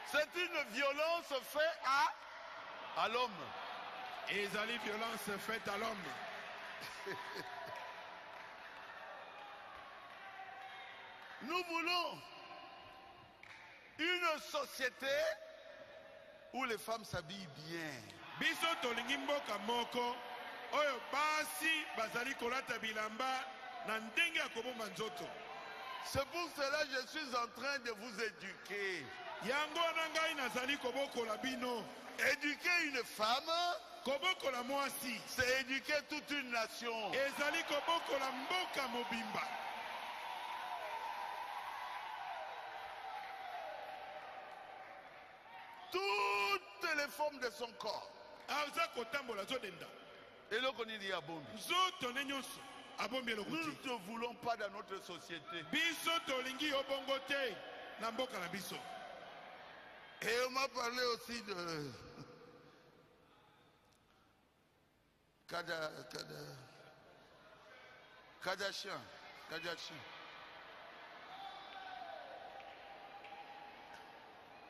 C'est une violence faite à l'homme. Ezali violence faite à l'homme. Nous voulons une société où les femmes s'habillent bien. Biso tolingi mboka moko oyo basi bazali kolata bilamba na ndenge ya kobomba nzoto. C'est pour cela que je suis en train de vous éduquer. Yango na ngai nazali kobokola bino. Éduquer une femme, Kobokola mwasi. c'est éduquer toute une nation. Ezali kobokola mboka mobimba. Toutes les formes de son corps. Aza kotambola zodenda. Et là, on y a bon. Zoto ne nyonso abombi Nous elokuti. ne voulons pas dans notre société. Biso tolingi obongo te na mboka na biso. Et on m'a parlé aussi de Kardashian.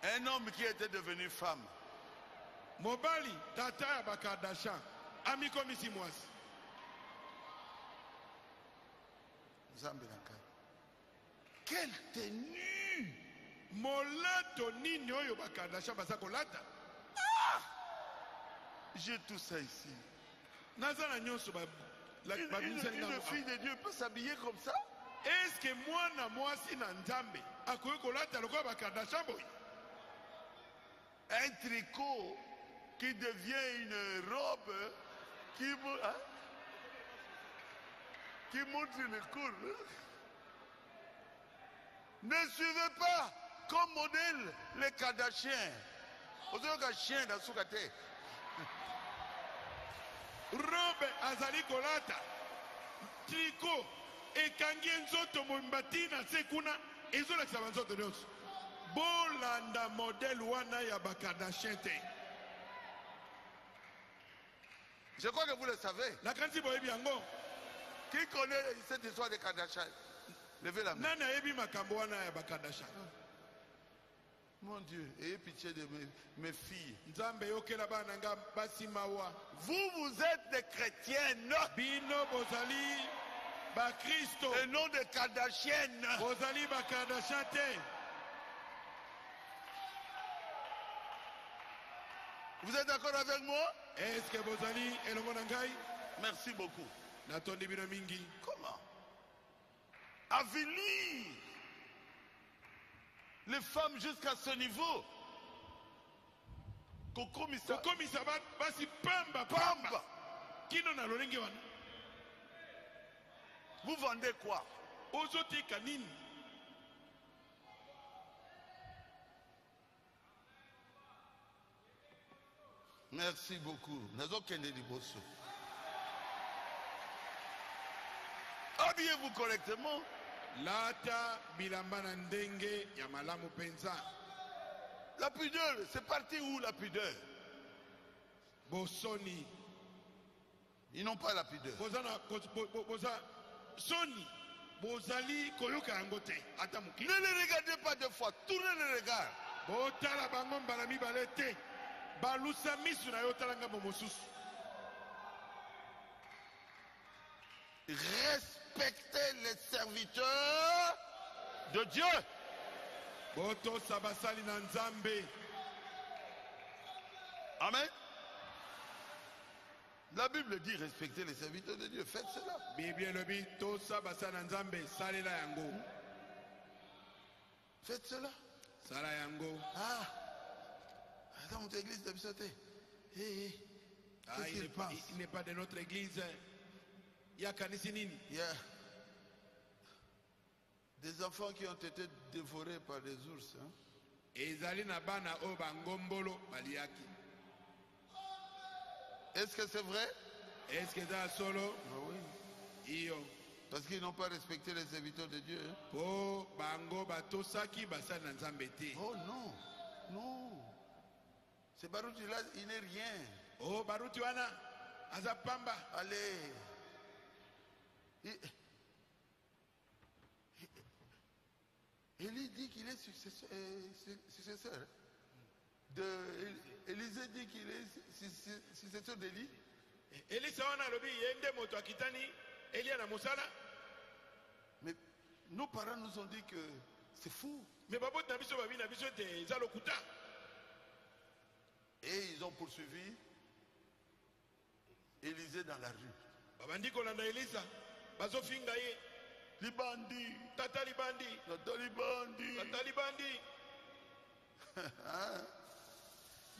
Un homme qui était devenu femme. Mobali tata ya bakardashan amikomisi mwasi. Quelle tenue! Molato nini oyo bakardashan baza kolata? J'ai tout ça ici. Naza na nyonso ba Une fille de Dieu peut s'habiller comme ça? Est-ce que mwana mwasi na nzambe akoki kolata lokola bakardashan boy? Un tricot qui devient une robe qui... Hein? qui monte sur les cours. Ne suivez pas comme modèle les Kardashiens. Vous avez un chien dans son côté. Robe azali kolata tricot ekangi nzoto mombati na se kuna ezolakisa banzoto nyonso. Bolanda modèle wana ya bakardashien te. Je crois que vous le savez. Nakanisi boyebi yango. Qui connaît cette histoire des Kardashians? Levez la main. Nani ayebi makambo wana ya bakardashien? Mon Dieu, ayez pitié de mes filles. Nzambe yokela bana nga basi mawa. Vous êtes des chrétiennes. Bino bozali ba Kristo. Et non des Kardashiennes. Bozali ba Kardashian te. Vous êtes d'accord avec moi? Est-ce que bozali elongo na ngai? Merci beaucoup. Natondi bino mingi. Comment? Avilir les femmes jusqu'à ce niveau. Kokomisa basi pamba. Kino na lolenge wana. Vous vendez quoi? Ozotika nini? Merci beaucoup. Nazokende liboso. Habillez-vous correctement. Lata bilamba na ndenge ya malamu penza. La pudeur, c'est parti où la pudeur? Bosoni. Ils n'ont pas la pudeur. Boza soni. Bozali koyoka yango te. Ata muki. Ne les regardez pas deux fois, tournez le regard. Botala bango mbala mibale te. Balusa misu na yo talanga momosusu. Respectez les serviteurs de Dieu. Boto sabasali na nzambe. Amen. La Bible dit respectez les serviteurs de Dieu. Faites cela. Bible lobi to sabasali na nzambe salela yango. Faites cela. Sala yango. Ah. Dans votre église de Bissoté. Qu'est-ce qu'il pense? Il n'est pas de notre église. Il y a kanisi nini? Il y a des enfants qui ont été dévorés par des ours. Ezali na bana o bangombolo baliaki. Est-ce que c'est vrai? Est-ce que c'est solo? Oui. Iyo. Parce qu'ils n'ont pas respecté les serviteurs de Dieu. Po bango batosaki basali na nzambe te. Oh non. Non. C'est Baruti là, il n'est rien. Oh Baruti wana azapamba. Allez. Élie dit qu'il est successeur. Élisée dit qu'il est successeur d'Élie. Elisa wana lobi yende moto akitani Elia na musala. Mais nos parents nous ont dit que c'est fou. Mais babot na biso babi na biso te zalokuta. Et ils ont poursuivi Élisée dans la rue. Babandi kolanda Elisa bazo finga ye. Libandi. Tata libandi. Tata libandi. Tata libandi.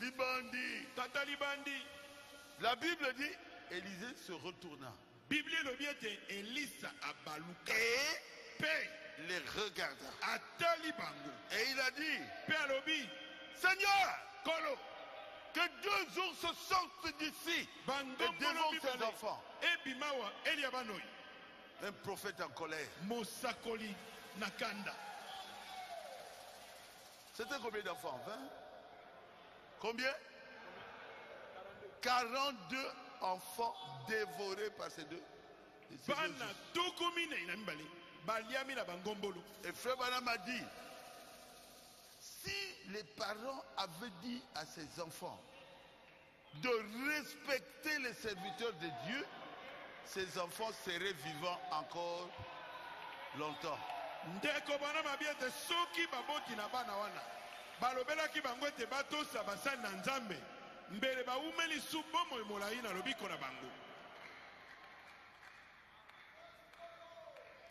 Libandi. Tata libandi. La Bible dit Élisée se retourna. Bible le bien te Elisa abaluka. Et Pe les regarda. atali bango. Et il a dit Pe alobi Seigneur, kolo que deux ours sortent d'ici et dévorent ses enfants. Ebimawa Eliabanoy. Un prophète en colère. Mosakoli nakanda. C'était combien d'enfants? 20? Combien? 42 enfants dévorés par ces deux. Bana tokomine inambali. Baliami na bangombolo. Et Frère Branham a dit, si les parents avaient dit à ses enfants de respecter les serviteurs de Dieu, ces enfants seraient vivants encore longtemps. Ndeko bana mabiete soki baboti na bana wana. Balobelaki bango ete batosa basali na nzambe. Mbele baumeli subomo molai na lobiko na bango.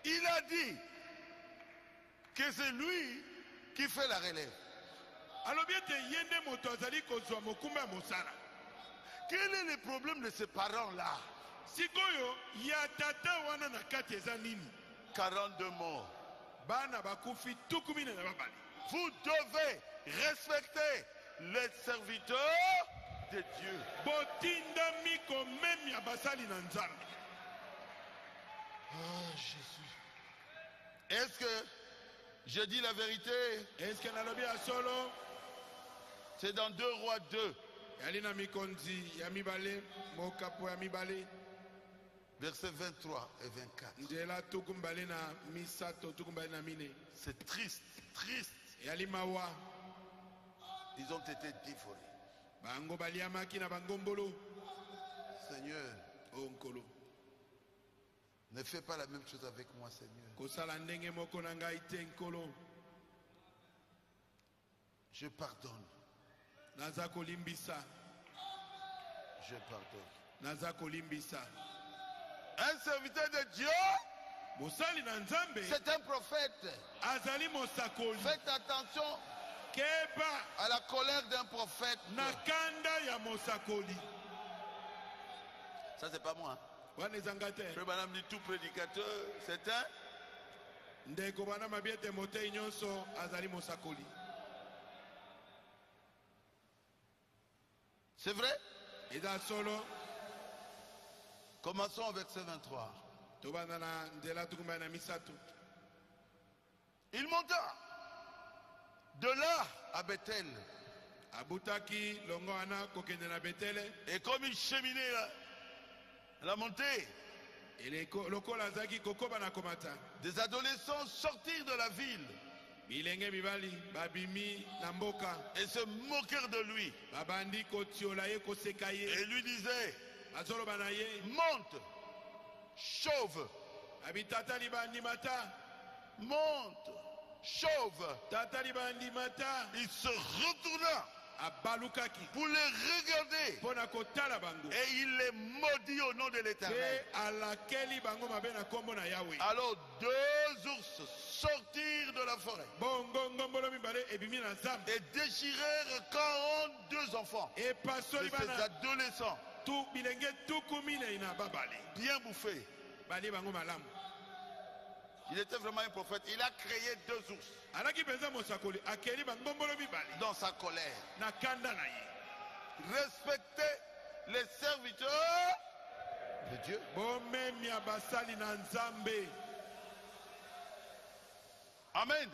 Il a dit que c'est lui qui fait la relève. Alobiete yende moto azali kozwa mokumba mosala. Quel est le problème de ces parents-là? Sikoyo ya tata wana na kati eza nini? 42 morts. Bana bakufi tukumine na babali. Vous devez respecter les serviteurs de Dieu. Botinda miko memi ya basali na Nzambe. Oh Jésus. Est-ce que je dis la vérité? Est-ce que nalobi ya solo? C'est dans 2 Rois 2. Yalina mikonzi ya mibale, mokapo ya mibale. Versets 23 et 24. Ndela tukumbale na misato tukumbale na mine. C'est triste, triste. Yalimawa. Ils ont été dévorés. Bango baliamaki na bangombolo. Seigneur, Onkolo. ne fais pas la même chose avec moi, Seigneur. Kosala ndenge moko na ngai te nkolo. Je pardonne. Naza kolimbisa. Je pardonne. Naza kolimbisa. Un serviteur de Dieu, Mosali na Nzambe. c'est un prophète. Azali mosakoli. Faites attention Keba à la colère d'un prophète. nakanda ya mosakoli. Ça, c'est pas moi. Hein. Wana ezangate. Frère Madame dit tout prédicateur, c'est un. Ndeko bana mabiete motei nyonso azali mosakoli. C'est vrai? Eza solo. Commençons au verset 23. Tobanda na ndela tukumbana na misato. Il monta de là à Bethel. Abutaki longo wana kokende na Betele. Et comme il cheminait la montée, Lokola azaki kokoba na komata. des adolescents sortirent de la ville Bilenge mibali babimi na mboka. et se moquèrent de lui. Babandi kotiola ye koseka ye. Et lui disaient, Azoloba na ye. monte, chauve, Abitata libandi mata. monte, chauve. Tata libandi mata. Il se retourna Abalukaki. pour les regarder Pona kotala bango. et il les maudit au nom de l'Éternel. Pe alakeli bango mabe na kombo na Yahweh. Alors 2 ours sortirent de la forêt Bongo ngombolo mibale ebimi na Nzambe. et déchirèrent 42 enfants E de pasoli ces bana adolescents tu bilenge tukumine ina babale. bien bouffés. Bali bango malamu. Il était vraiment un prophète. Il a créé 2 ours Alaki penza mosakoli akeli bangombolo mibale. dans sa colère. Na kanda na ye. Respectez les serviteurs de Dieu. Bomemi abasali na Nzambe. Amen.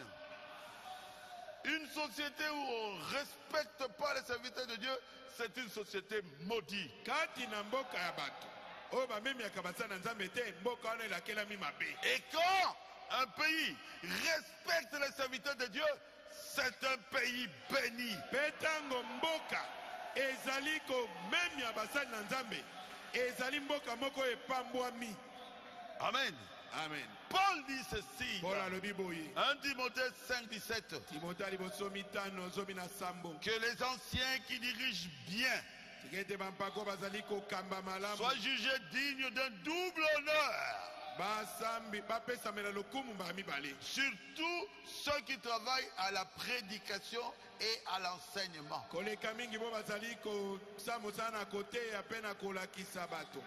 Une société où on ne respecte pas les serviteurs de Dieu, c'est une société maudite. Kati na mboka ya bato. Oyo bamemi akabasali na Nzambe te mboka wana elakelami mabe. Et quand un pays respecte les serviteurs de Dieu, c'est un pays béni. Petango mboka ezali ko memi abasali na Nzambe. Ezali mboka moko epambwami. Amen. Amen. Paul dit ceci Bola dans lobi boye. 1 Timothée 5, 17. Timothée liboso mitano zomi na sambo. Que les anciens qui dirigent bien Tikete bampako bazali ko kamba malamu. soient jugés dignes d'un double honneur. Basambi bapesamela lokumu ba mibale. Surtout ceux qui travaillent à la prédication et à l'enseignement. Koleka mingi bo bazali ko samosana kote ya pena kolakisa bato.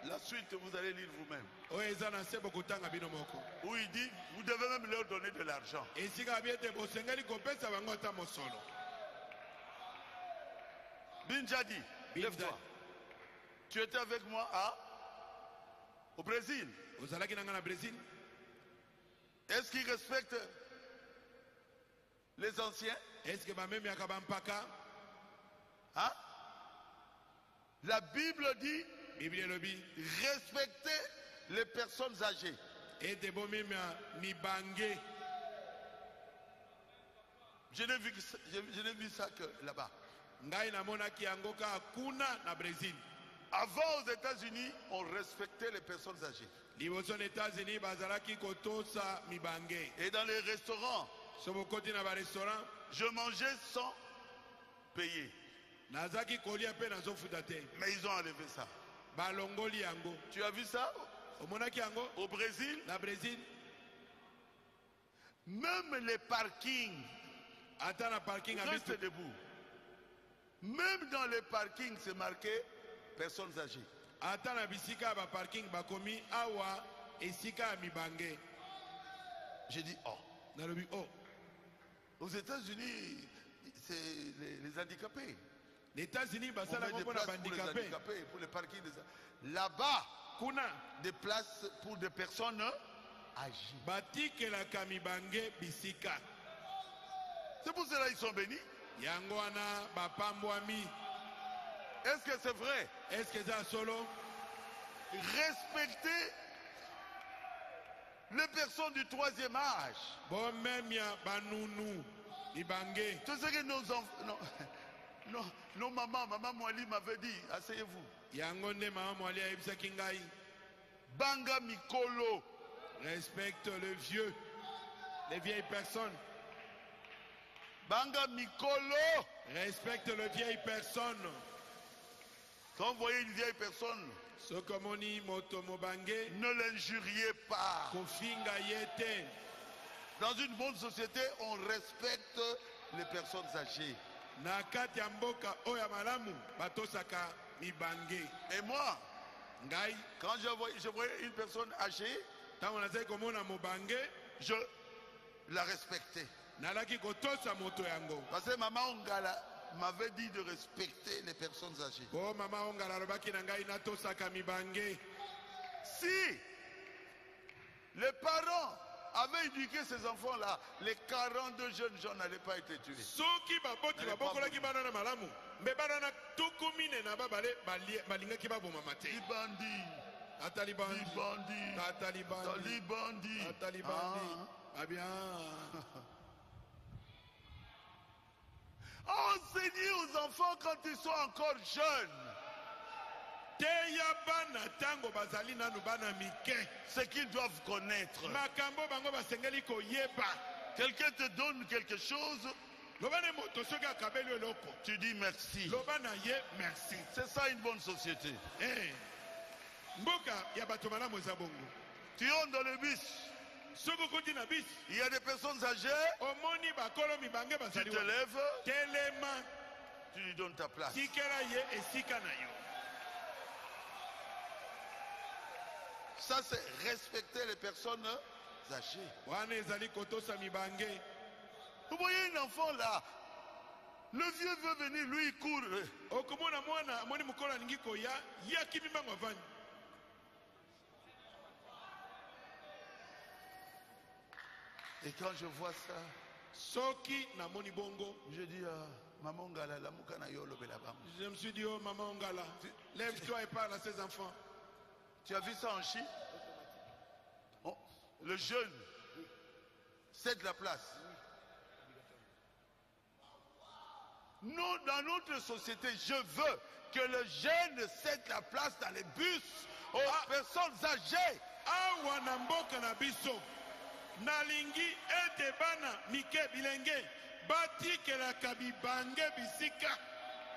La suite, vous allez lire vous-même. Oyo eza na se bokutanga bino moko. Où il dit, vous devez même leur donner de l'argent. Esika biete bosengeli kopesa bango ata mosolo. Binjadi, lève-toi. Tu étais avec moi au Brésil. Ozalaki nanga na Brésil. Est-ce qu'ils respectent les anciens? Est-ce que bamemi akabampaka? Hein? La Bible dit, Bible lobi respectez les personnes âgées. ete bomemi mibange. Je n'ai vu ça que là-bas. Ngai namonaki yango ka kuna na Brésil. Avant aux États-Unis, on respectait les personnes âgées. Liboso na États-Unis bazalaki kotosa mibange. Et dans les restaurants, Sobokoti na ba restaurant je mangeais sans payer. nazaki kolia pe nazofuta te. Mais ils ont enlevé ça. Balongoli yango. Tu as vu ça Omonaki yango au Brésil? na Brésil. Même les parkings, Ata na parking reste abitu. debout. Même dans les parkings, c'est marqué personnes âgées. ata na bisika ba parking bakomi awa esika mibange. J'ai dit, oh. Nalobi oh. Aux États-Unis, c'est les handicapés. Les États-Unis, On met des places pour les handicapés, pour les parkings. Là-bas, des places pour des personnes âgées. Batikela kamibange bisika. C'est pour cela qu'ils sont bénis. Yangwana bapambwami. Est-ce que c'est vrai? Est-ce que c'est solo? Respecter les personnes du troisième âge. Bomemia banunu ibange. Tu sais que nos enfants, nos mamans, maman Mwali m'avait dit, asseyez-vous. Yangonde maman Mwali aibisa kingai. Banga mikolo. Respecte le vieux, les vieilles personnes. Banga mikolo. Respecte le vieille personne. Quand vous voyez une vieille personne, ne l'injuriez pas. Dans une bonne société, on respecte les personnes âgées. Et moi, quand je voyais une personne âgée, je la respectais. Parce que maman Ongala m'avait dit de respecter les personnes âgées. Si les parents avaient éduqué ces enfants-là, les 42 jeunes gens n'allaient pas être tués. Enseignez aux enfants quand ils sont encore jeunes ce qu'ils doivent connaître. Quelqu'un te donne quelque chose, tu dis merci. C'est ça une bonne société. Tu entres dans le bus, il y a des personnes âgées, tu te lèves, tu lui donnes ta place. Ça, c'est respecter les personnes âgées. Vous voyez un enfant là, le vieux veut venir, lui il court. Et quand je vois ça, je dis Maman Ngala, la mukana yolo belabam. Je me suis dit, oh Maman Ngala, lève-toi et parle à ses enfants. Tu as vu ça en Chine? Oh, le jeune cède la place. Nous, dans notre société, je veux que le jeune cède la place dans les bus aux personnes âgées. Nalingi ete bana mike bilenge bati ke la kabibange bisika.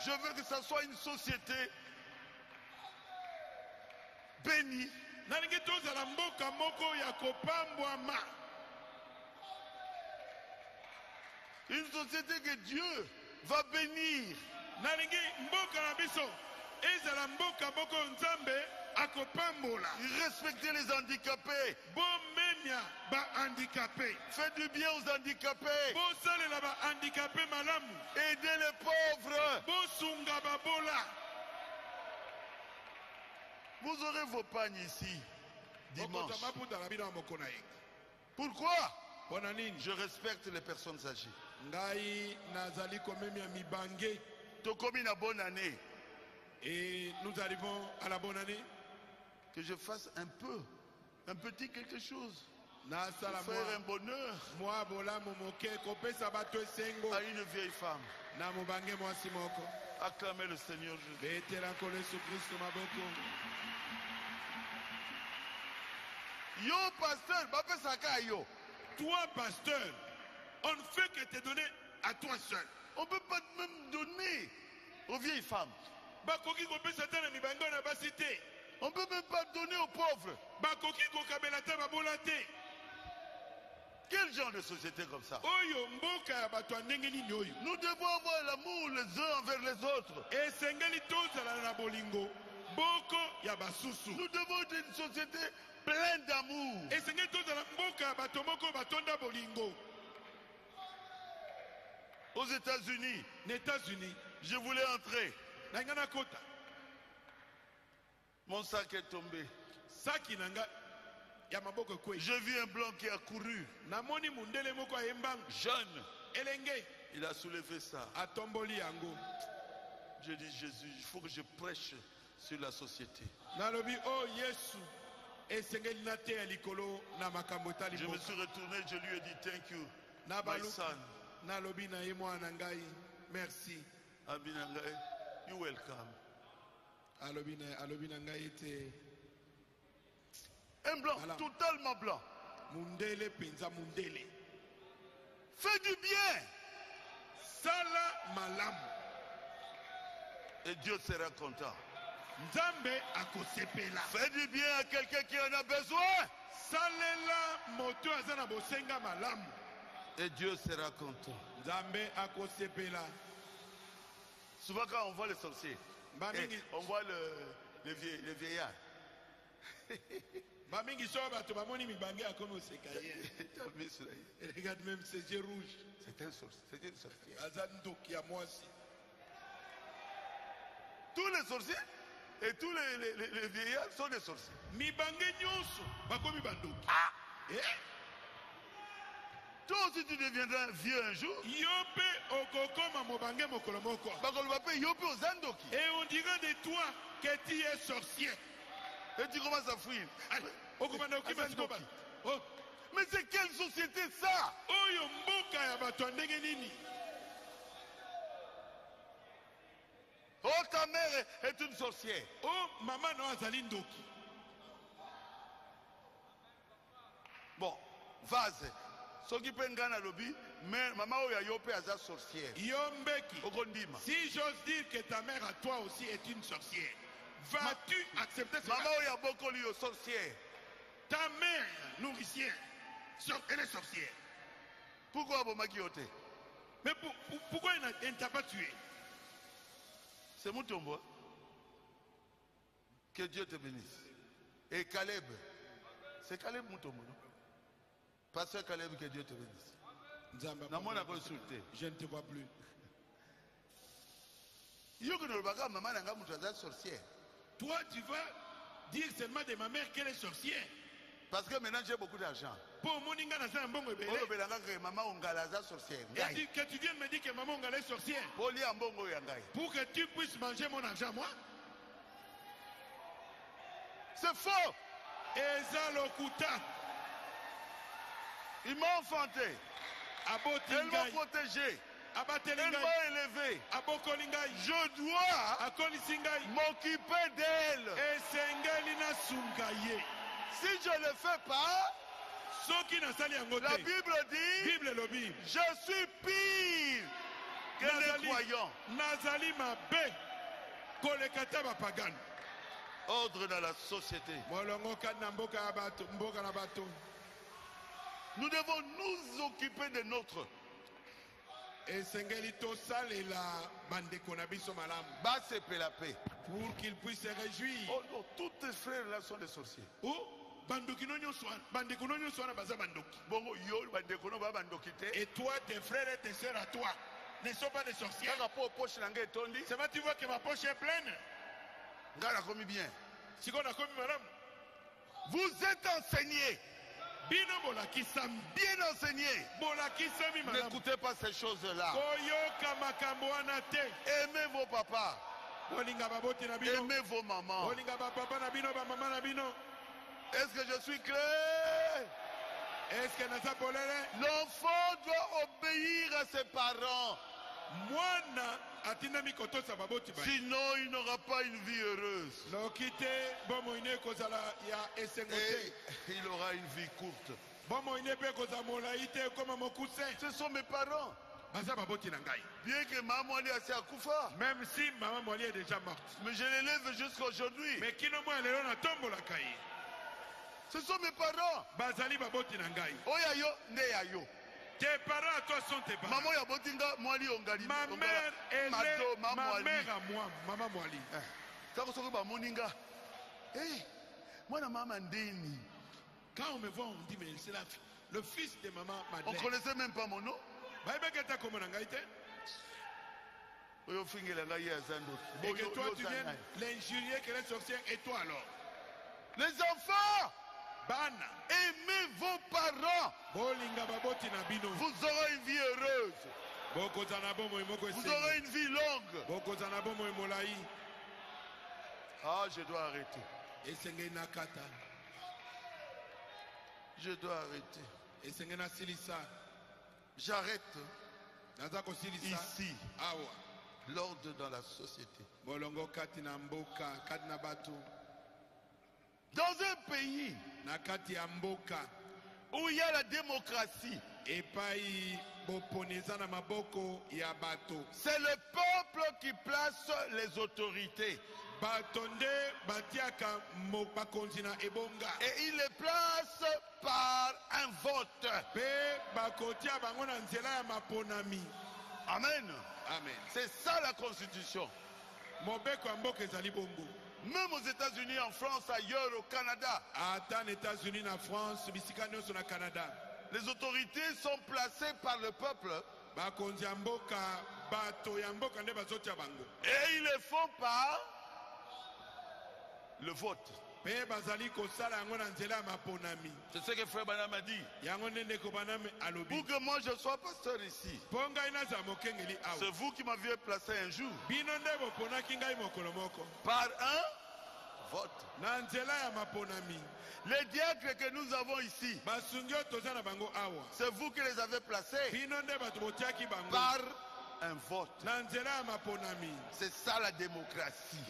Je veux que ça soit une société bénie. Nalingi tozala mboka moko ya kopambwama. Une société que Dieu va bénir. Nalingi mboka na biso ezala mboka moko nzambe akopambola. Respectez les handicapés. Bomenia ba handicapés. Faites du bien aux handicapés. Bosalela ba handicapés malamu. Aidez les pauvres. Bosunga babola. Vous aurez vos pagnes ici dimanche. Pourquoi? Je respecte les personnes âgées. Ngai nazali komemia mibange. Tokomi na bonne année. Et nous arrivons à la bonne année. Que je fasse un petit quelque chose. Faire un bonheur à une vieille femme. Acclamez le Seigneur Jésus. Yo pasteur, yo. Toi pasteur, on ne fait que te donner à toi seul. On ne peut pas même donner aux vieilles femmes. On ne peut même pas donner aux pauvres. Quel genre de société comme ça? Nous devons avoir l'amour les uns envers les autres. Boko ya basusu. Nous devons être une société pleine d'amour. Esenge tozala mboka bato moko batonda bolingo. Aux États-Unis, Les États-Unis, je voulais entrer. nangana kota. Mon sac est tombé. Saki nanga ya maboko kwe. J'ai vu un blanc qui a couru, Namoni mundele moko ayembang. jeune. Elenge Il a soulevé ça. atomboli yango. Je dis, Jésus, il faut que je prêche sur la société. Nalobi oh Yesu. Esengeli na te ya likolo na makambo etali Je me mboka. suis retourné, je lui ai dit, thank you, Na my balu son. nalobi na ye mwana ngai. Merci. Abinangai, you welcome. Alobi na ngai ete Un blanc, Voilà. totalement blanc. mundele penza mundele. Fais du bien. Sala malamu. Et Dieu sera content. Nzambe akosepela. Fais du bien à quelqu'un qui en a besoin. Salela moto aza na bosenga malamu. Et Dieu sera content. Nzambe akosepela. Souvent quand on voit les sorciers, Bamingi on voit les vieillards. bamingi so bato bamoni mibange akomi oseka ye. T'as vu cela? Regarde même ses yeux rouges. C'est un sorcier. C'est une sorcière. Aza ndoki ya mwasi. Tous les sorciers et tous les vieillards sont des sorciers. Mibange nyonso bakomi bandoki. Eh? Toi aussi tu deviendras vieux un jour. Yo pe okokoma mobange mokolo moko. Et Et on dira de toi que tu es sorcier. tu commences à fuir. Okobanda okima sikoba. Oh, Mais c'est quelle société ça? oyo mboka ya bato ndenge nini? Oh, ta mère est une sorcière. Oh, mama no azali ndoki. Bon, vase. Ce qui peut gagner lobby, mais maman oya yope aza sorcière. Yo mbeki. Okondima. Si j'ose dire que ta mère à toi aussi est une sorcière, vas-tu accepter cela? Maman oya bokoli yo sorcière. Ta mère nourricière, elle est sorcière. Pourquoi bomaki yote? Mais pourquoi elle ne t'a pas tué? C'est Moutombo. Que Dieu te bénisse. Et Caleb. C'est Caleb Moutombo, non? Pasteur Caleb, que Dieu te bénisse. Non, a consulté. Je ne te vois plus. Toi, tu vas dire seulement de ma mère qu'elle est sorcière. Parce que maintenant j'ai beaucoup d'argent. Pour moninga na sa mbongo ebele. Maman ongalaza sorcière. Et que tu viennes me dire que maman Ongala est sorcière. Pour que tu puisses manger mon argent, moi. C'est faux. Eza lokuta. Il m'a enfanté. Elle m'a protégé. Elle m'a élevé. Je dois m'occuper d'elle. Si je ne le fais pas, la Bible dit, je suis pire que les croyants. Ordre dans la société. Nous devons nous occuper de notre. Pour qu'ils puissent se réjouir. Oh non, tous tes frères là sont des sorciers. Et toi, tes frères et tes sœurs à toi ne sont pas des sorciers. C'est pas tu vois que ma poche est pleine. Vous êtes enseignés. Bien enseignés. N'écoutez pas ces choses-là. Aimez vos papas. Aimez vos mamans. Est-ce que je suis clair? L'enfant doit obéir à ses parents. Sinon, il n'aura pas une vie heureuse. Et il aura une vie courte. Ce sont mes parents. Bien que maman est assez à Koufa. Même si maman Moli est déjà morte. Mais je l'élève jusqu'à aujourd'hui. Mais qui ne m'a l'élevé na tombe la caille. Ce sont mes parents. Bazali baboti nangai. Oyayo neyayo. Tes parents à toi sont tes parents. Maman ya botinga mwali ongali. Ma mère est ma mère à moi, maman Mwali. Takosoko ba moninga. Eh, moi na maman Ndeni. Quand on me voit, on dit, mais c'est le fils de maman On Madeleine. connaissait même pas mon nom. Et que toi, tu viens l'injurier qu'elle est sorcière, et toi alors? Les enfants, Bana. aimez vos parents. Vous aurez une vie heureuse. Vous aurez une vie longue. Ah, je dois arrêter. Je dois arrêter. J'arrête ici l'ordre dans la société. Dans un pays où il y a la démocratie, c'est le peuple qui place les autorités. Et il les place par un vote. Amen. Amen. C'est ça la constitution. Même aux États-Unis, en France, ailleurs, au Canada, les autorités sont placées par le peuple. Et ils le font par le vote. C'est ce que Frère Branham a dit. Pour que moi je sois pasteur ici, c'est vous qui m'aviez placé un jour par un vote. Les diacres que nous avons ici, c'est vous qui les avez placés par un vote. C'est ça la démocratie.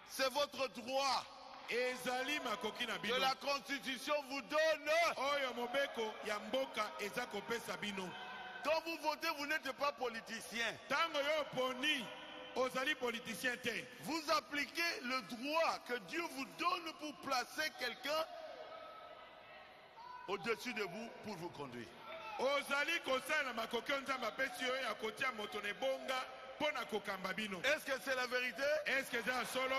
C'est votre droit que la Constitution vous donne. Quand vous votez, vous n'êtes pas politicien. Vous appliquez le droit que Dieu vous donne pour placer quelqu'un au-dessus de vous pour vous conduire. Est-ce que c'est la vérité? Est-ce que c'est un solo?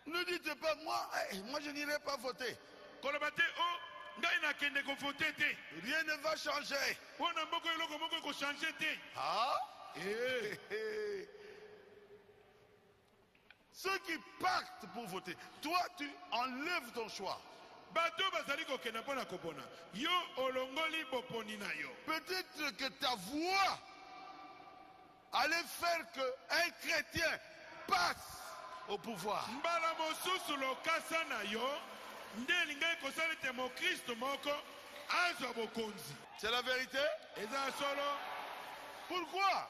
Ne dites pas, moi je n'irai pas voter. Rien ne va changer. Ah? Ceux qui partent pour voter, toi tu enlèves ton choix. Peut-être que ta voix allait faire qu'un chrétien passe au pouvoir. C'est la vérité? Pourquoi?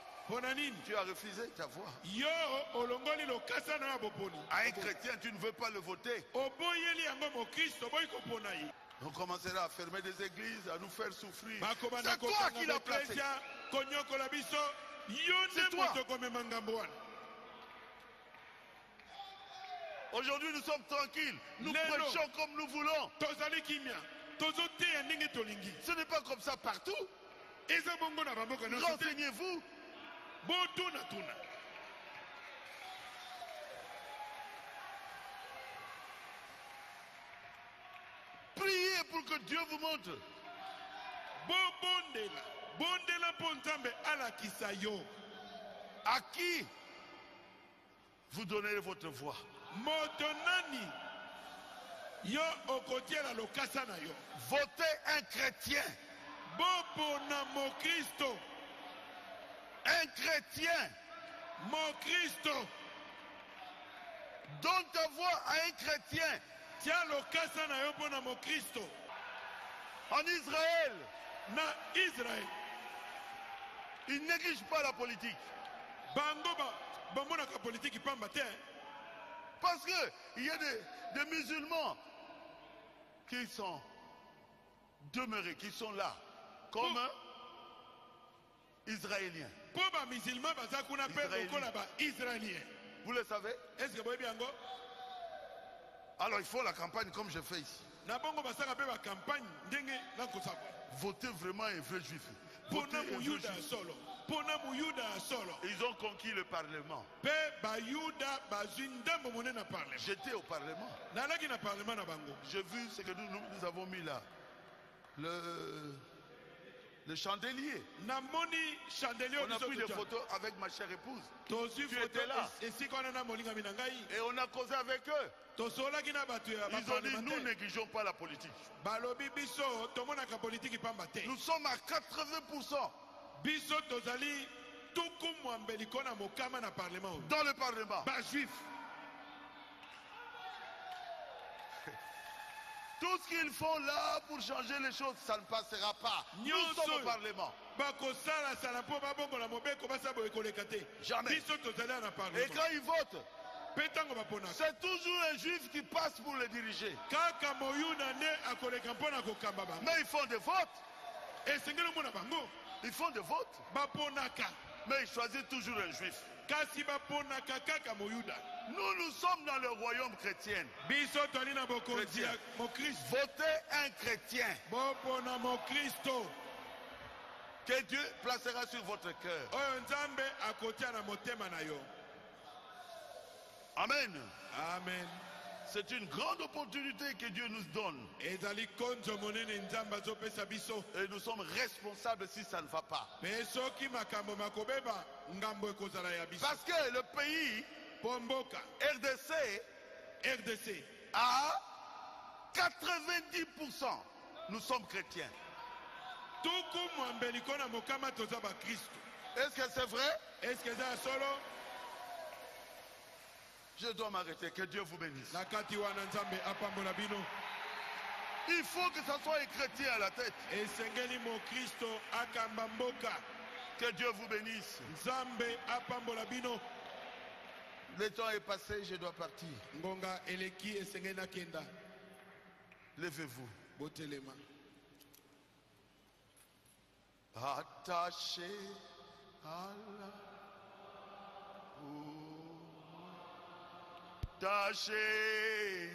Tu as refusé ta voix. À un chrétien, tu ne veux pas le voter. On commencera à fermer des églises, à nous faire souffrir. C'est toi qui l'as placé. C'est toi. Aujourd'hui, nous sommes tranquilles. Nous prêchons comme nous voulons. Ce n'est pas comme ça partout. Renseignez-vous. Priez pour que Dieu vous montre. À qui vous donnez votre voix? Votez un chrétien. Un chrétien. Donne ta voix à un chrétien. En Israël, ils ne négligent pas la politique. Parce qu'il y a des musulmans qui sont demeurés, qui sont là, comme Israéliens. Vous le savez? Alors il faut la campagne comme je fais ici. Na bongo basaka pe ba campagne ndenge na kosaka. Voter vraiment un vrai juif. Voter Pona un vrai muyuda juif. solo. Pona muyuda solo. Ils ont conquis le Parlement. Pe ba yuda ba zindambo monena parlement. J'étais au Parlement. Nalaki na parlement na bango. J'ai vu ce que nous avons mis là. Le chandelier. Namoni chandelier. On a pris des photos avec ma chère épouse. Tu étais là. Et on a causé avec eux. Ils ont dit, nous négligeons pas la politique. Nous sommes à 80% dans le Parlement. Tout ce qu'ils font là pour changer les choses, ça ne passera pas. Nous sommes au Parlement. Jamais. Et quand ils votent, c'est toujours un juif qui passe pour le diriger. Mais ils font des votes. Ils font des votes. Mais ils choisissent toujours un juif. Nous sommes dans le royaume chrétien. Votez un chrétien que Dieu placera sur votre cœur. Amen. Amen. C'est une grande opportunité que Dieu nous donne. Et nous sommes responsables si ça ne va pas. Parce que le pays RDC à 90% nous sommes chrétiens. Est-ce que c'est vrai? Est-ce que c'est solo? Je dois m'arrêter. Que Dieu vous bénisse. Il faut que ça soit un chrétien à la tête. Que Dieu vous bénisse. Le temps est passé, je dois partir. Levez-vous. Attaché à la attaché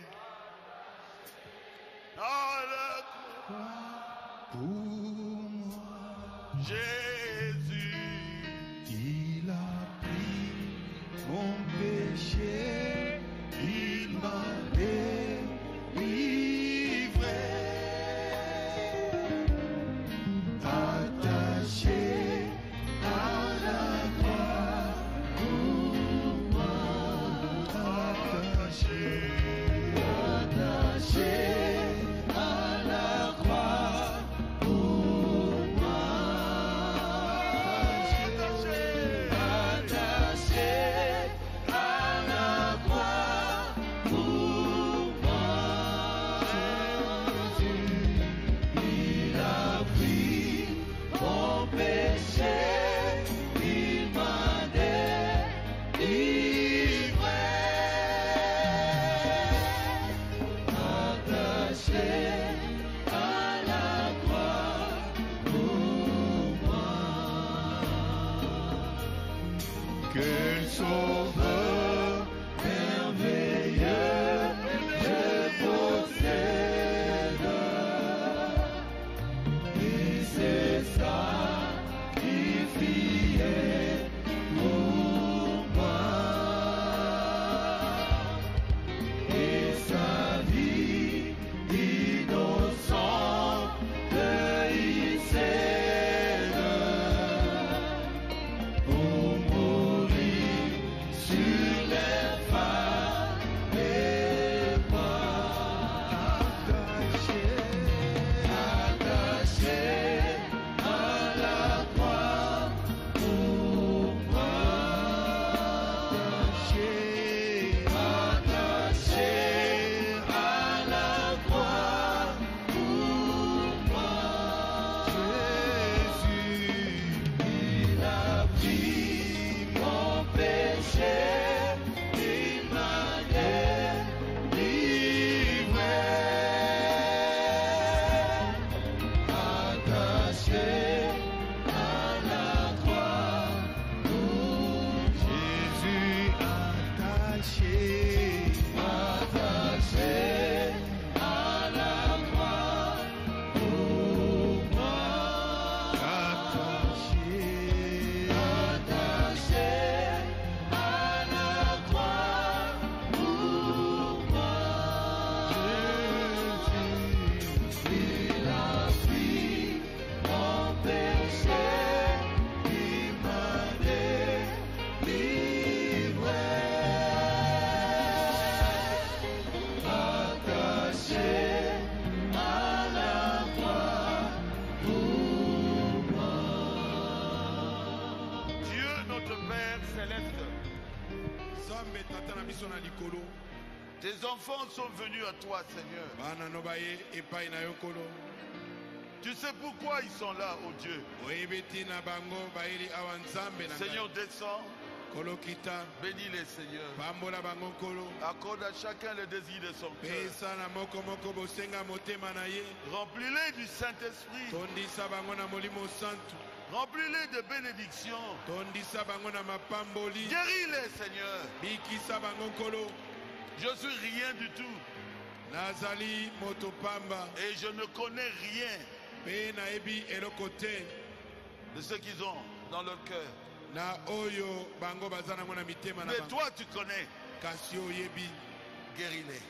à la croix pour moi. Jésus, il a pris mon péché, il m'a délivré. Attaché à la croix pour moi. Attaché à la croix pour moi. Attaché à la croix pour moi. Jésus, il a pris mon péché, il m'a délivré. Attaché à la croix pour moi. Quel sauveur merveilleux je possède, et c'est sacrifié pour moi, et sa vie innocente il cède pour mourir bamata na biso na likolo. Tes enfants sont venus à toi, Seigneur. Bana no baye epai na yo nkolo. Tu sais pourquoi ils sont là, oh Dieu. Oyebeti na bango baeli awa nzambe na Seigneur, descends. Kolo kita. Bénis-les, Seigneur. Pambola bango nkolo. Accorde à chacun le désir de son cœur. Pesa na moko moko bosenga motema na ye. Remplis-les du Saint-Esprit. Tondisa bango na molimo santu. Remplis-les de bénédictions. Tondisa bango na mapamboli. Guéris-les, Seigneur. Bikisa bango nkolo. Je suis rien du tout. Nazali motopamba. Et je ne connais rien Pe na ebi elokote. de ce qu'ils ont dans leur cœur. Na oyo bango bazana ngona mitema na Mais bango. toi, tu connais. Kasi oyebi. Guéris-les.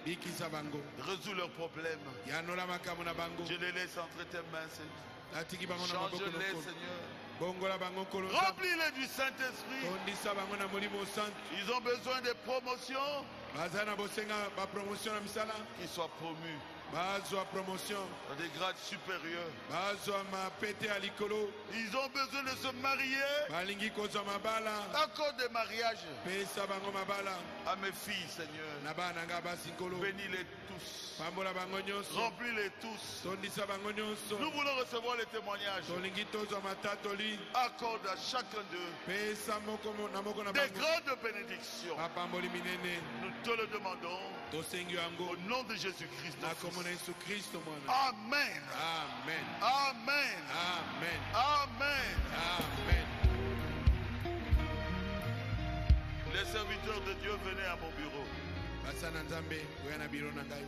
Bikisa bango. Résous leurs problèmes. Yanola makambo na bango. Je les laisse entre tes mains, Seigneur. Atiki bango na maboko Change-les, nkolo. Seigneur. Bongola bango nkolo. Remplis-les du Saint-Esprit. Tondisa bango na molimo santu. Ils ont besoin de promotion. Bazana bosenga ba promotion na misala. Qu'ils soient promus Bazwa promotion. dans des grades supérieurs. Bazwa mapete ya likolo. Ils ont besoin de se marier. Balingi kozwa mabala. Encore des mariages Pesa bango mabala. à mes filles, Seigneur. Na bana nga basi nkolo. Bénis-les tous. Pambola bango nyonso. Remplis-les tous. Tondisa bango nyonso. Nous voulons recevoir les témoignages. Tolingi tozwa matatoli. Accorde à chacun d'eux Pesa moko na moko na des bango. grandes bénédictions. Mapamboli minene. Nous te le demandons Tosengi yango. au nom de Jésus-Christ. Na notre komona Fils. Yesu Kristo mwana. Amen. Amen. Amen. Amen. Amen. Amen. Les serviteurs de Dieu venaient à mon bureau. Basa na Nzambe, oya na biro na ngai.